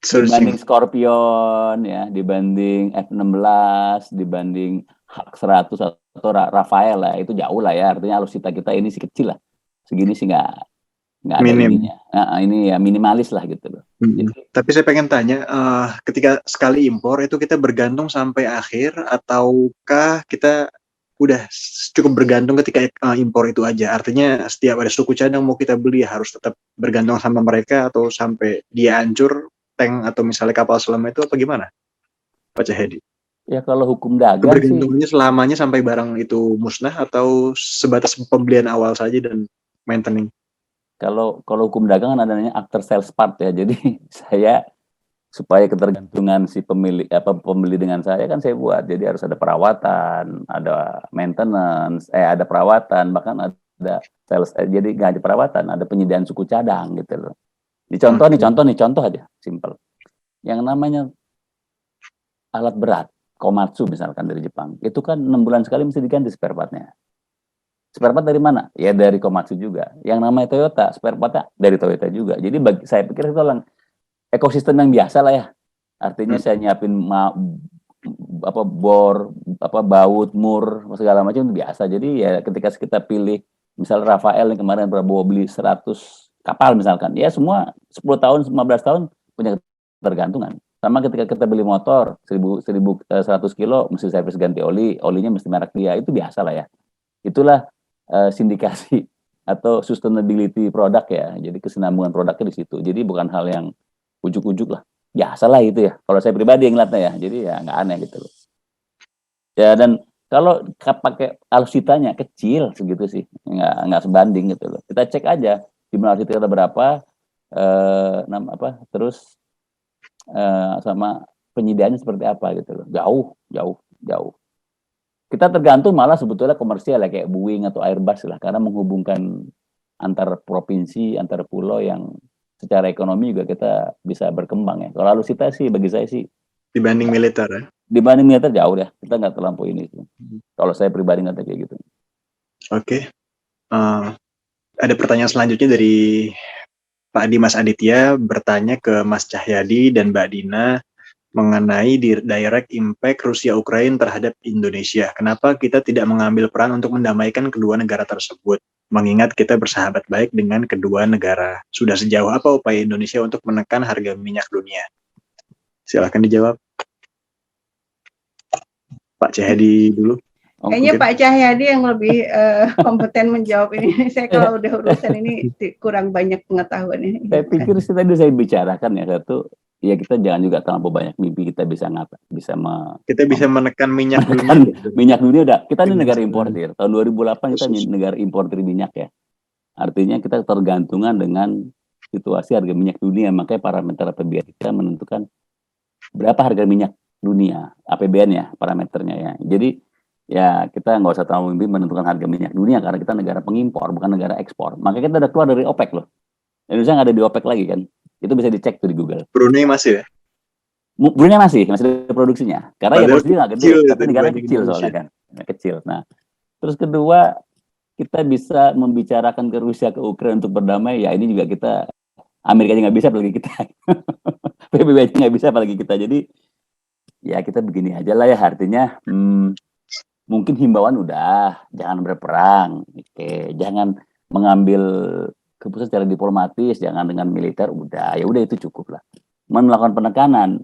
Dibanding Scorpion ya, dibanding F-16, dibanding Hawk 100 atau Rafael lah, itu jauh lah ya. Artinya alutsista kita ini sih kecil lah. Segini sih nggak ada ininya. Nah, ini ya minimalis lah gitu loh. Tapi saya pengen tanya, ketika sekali impor itu kita bergantung sampai akhir ataukah kita udah cukup bergantung ketika impor itu aja? Artinya setiap ada suku cadang mau kita beli harus tetap bergantung sama mereka atau sampai dia hancur tank atau misalnya kapal selam itu apa gimana, Pak Cahyadi? Ya kalau hukum dagang bergantungnya selamanya sampai barang itu musnah atau sebatas pembelian awal saja dan maintaining? Kalau hukum dagang kan adanya after sales part ya. Jadi saya supaya ketergantungan si pembeli dengan saya kan saya buat. Jadi harus ada perawatan, ada maintenance, ada perawatan, bahkan ada sales. Jadi nggak ada perawatan, ada penyediaan suku cadang gitu loh. Contoh aja, simple. Yang namanya alat berat, Komatsu misalkan dari Jepang, itu kan 6 bulan sekali mesti diganti spare part-nya. Spare part dari mana? Ya dari Komatsu juga. Yang namanya Toyota, spare part-nya dari Toyota juga. Jadi saya pikir itu ekosistem yang biasa lah ya. Artinya saya nyiapin bor, baut, mur, segala macam itu biasa. Jadi ya ketika kita pilih, misal Rafael yang kemarin Prabowo beli 100 kapal misalkan, ya semua 10 tahun, 15 tahun punya ketergantungan. Sama ketika kita beli motor 100 kilo, mesti servis ganti oli, olinya mesti merek dia, itu biasa lah ya. Itulah sindikasi atau sustainability produk ya. Jadi kesinambungan produknya di situ. Jadi bukan hal yang ujuk-ujuk lah. Biasa lah itu ya. Kalau saya pribadi yang ngeliatnya ya. Jadi ya nggak aneh gitu loh. Ya, dan kalau pakai alusitanya kecil segitu sih, nggak sebanding gitu loh. Kita cek aja jumlah alusita kita berapa, terus sama penyediaannya seperti apa gitu loh. Jauh. Kita tergantung malah sebetulnya komersial ya, kayak Boeing atau Airbus lah, karena menghubungkan antar provinsi, antar pulau yang secara ekonomi juga kita bisa berkembang ya. Kalau alusita sih bagi saya sih Dibanding militer ya. dibanding militer jauh ya, kita nggak terlampau ini sih. Kalau saya pribadi nggak kayak gitu. Oke. Ada pertanyaan selanjutnya dari Pak Dimas Aditya bertanya ke Mas Cahyadi dan Mbak Dina mengenai direct impact Rusia Ukraina terhadap Indonesia. Kenapa kita tidak mengambil peran untuk mendamaikan kedua negara tersebut? Mengingat kita bersahabat baik dengan kedua negara. Sudah sejauh apa upaya Indonesia untuk menekan harga minyak dunia? Silakan dijawab. Pak Cahyadi dulu. Kayaknya Pak Cahyadi yang lebih kompeten menjawab ini. Saya kalau udah urusan ini kurang banyak pengetahuannya. Saya pikir sih tadi saya bicarakan ya, satu, ya kita jangan juga terlalu banyak mimpi kita bisa menekan minyak dunia. Minyak dunia udah, kita ini negara importir. Tahun 2008 kita negara importir minyak ya. Artinya kita tergantungan dengan situasi harga minyak dunia, makanya parameter APBN kita menentukan berapa harga minyak dunia, APBN ya parameternya ya. Jadi ya kita nggak usah terlalu mimpi menentukan harga minyak dunia karena kita negara pengimpor bukan negara ekspor. Makanya kita udah keluar dari OPEC loh. Indonesia nggak ada di OPEC lagi kan? Itu bisa dicek tuh di Google. Brunei masih ya? Brunei masih ada produksinya. Karena ya produksinya nggak gede, tapi negara kecil soalnya kan, kecil. Nah, terus kedua kita bisa membicarakan ke Rusia, ke Ukraina untuk berdamai. Ya ini juga kita Amerika aja nggak bisa, apalagi kita. PBB aja nggak bisa, apalagi kita. Jadi ya kita begini aja lah ya, artinya. Mungkin himbauan udah, jangan berperang, jangan mengambil keputusan secara diplomatis, jangan dengan militer, udah itu cukup lah. Melakukan penekanan,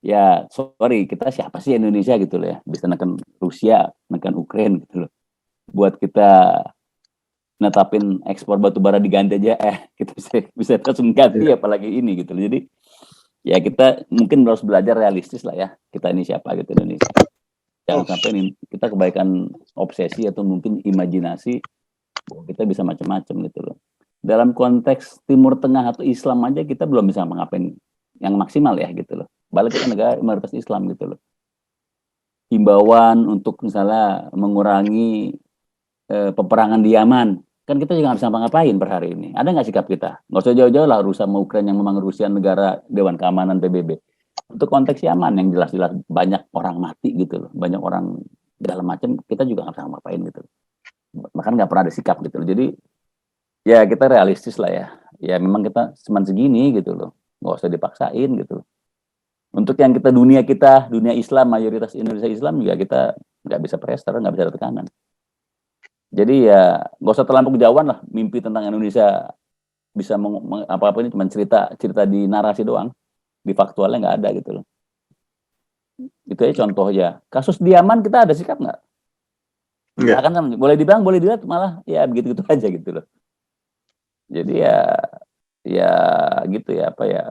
ya sorry, kita siapa sih Indonesia gitu loh ya, bisa menekan Rusia, menekan Ukraina gitu loh. Buat kita netapin ekspor batu bara diganti aja, kita bisa langsung ganti, apalagi ini gitu loh. Jadi ya kita mungkin harus belajar realistis lah ya, kita ini siapa gitu Indonesia. Jangan sampai kita kebaikan obsesi atau mungkin imajinasi bahwa kita bisa macam-macam gitu loh. Dalam konteks Timur Tengah atau Islam aja kita belum bisa ngapain yang maksimal ya gitu loh. Balik ke negara mayoritas Islam gitu loh. Himbauan untuk misalnya mengurangi peperangan di Yaman, kan kita juga nggak bisa ngapain per hari ini. Ada nggak sikap kita? Nggak usah jauh-jauh lah Rusia sama Ukraina yang memang Rusia negara Dewan Keamanan PBB. Untuk konteks Yaman yang jelas-jelas banyak orang mati gitu loh, banyak orang segala macam, kita juga nggak bisa ngapain gitu. Bahkan nggak pernah ada sikap gitu loh. Jadi ya kita realistis lah ya. Ya memang kita cuma segini gitu loh, nggak usah dipaksain gitu loh. Untuk yang dunia Islam, mayoritas Indonesia Islam juga kita nggak bisa pressure, nggak bisa ada tekanan. Jadi ya nggak usah terlalu kejauhan lah mimpi tentang Indonesia bisa apa-apa ini cuma cerita di narasi doang. Di faktualnya nggak ada gitu loh. Itu aja contoh aja. Kasus di Yaman kita ada sikap nggak? Nggak kan, boleh dibilang, boleh dilihat malah ya begitu-gitu aja gitu loh. Jadi ya gitu ya apa ya.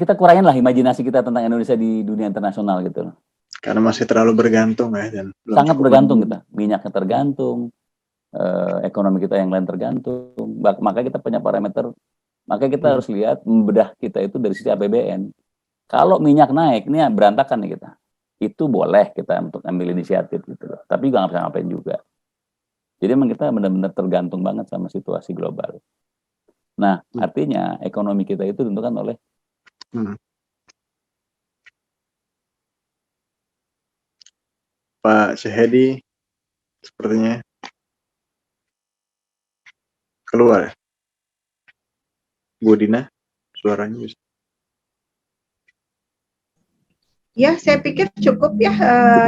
Kita kurangin lah imajinasi kita tentang Indonesia di dunia internasional gitu loh. Karena masih terlalu bergantung ya, dan sangat bergantung kita. Minyaknya tergantung, ekonomi kita yang lain tergantung. Maka kita punya parameter. Maka kita harus lihat membedah kita itu dari sisi APBN. Kalau minyak naik, ini berantakan nih kita. Itu boleh kita untuk ambil inisiatif gitu loh. Tapi juga nggak bisa ngapain juga. Jadi memang kita benar-benar tergantung banget sama situasi global. Nah, artinya ekonomi kita itu ditentukan oleh Pak Cahyadi sepertinya keluar ya. Bu Dina, suaranya bisa. Ya, saya pikir cukup ya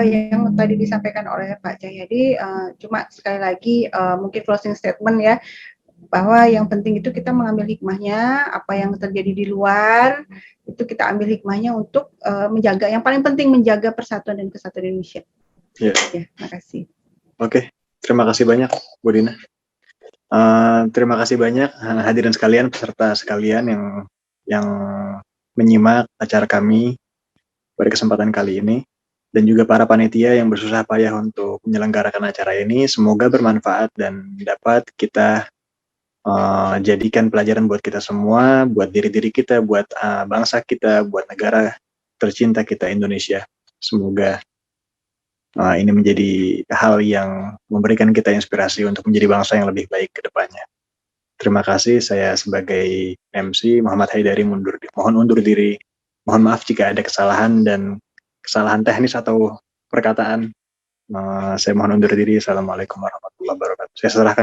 yang tadi disampaikan oleh Pak Cahyadi. Cuma sekali lagi mungkin closing statement ya, bahwa yang penting itu kita mengambil hikmahnya, apa yang terjadi di luar itu kita ambil hikmahnya untuk menjaga, yang paling penting menjaga persatuan dan kesatuan Indonesia. Ya, terima kasih. Oke, terima kasih banyak Bu Dina. Terima kasih banyak hadirin sekalian, peserta sekalian yang menyimak acara kami pada kesempatan kali ini, dan juga para panitia yang bersusah payah untuk menyelenggarakan acara ini. Semoga bermanfaat dan dapat kita jadikan pelajaran buat kita semua, buat diri-diri kita, buat bangsa kita, buat negara tercinta kita Indonesia. Semoga ini menjadi hal yang memberikan kita inspirasi untuk menjadi bangsa yang lebih baik ke depannya. Terima kasih, saya sebagai MC Muhammad Haidari mohon undur diri. Mohon maaf jika ada kesalahan dan kesalahan teknis atau perkataan. Saya mohon undur diri. Assalamualaikum warahmatullahi wabarakatuh. Saya serahkan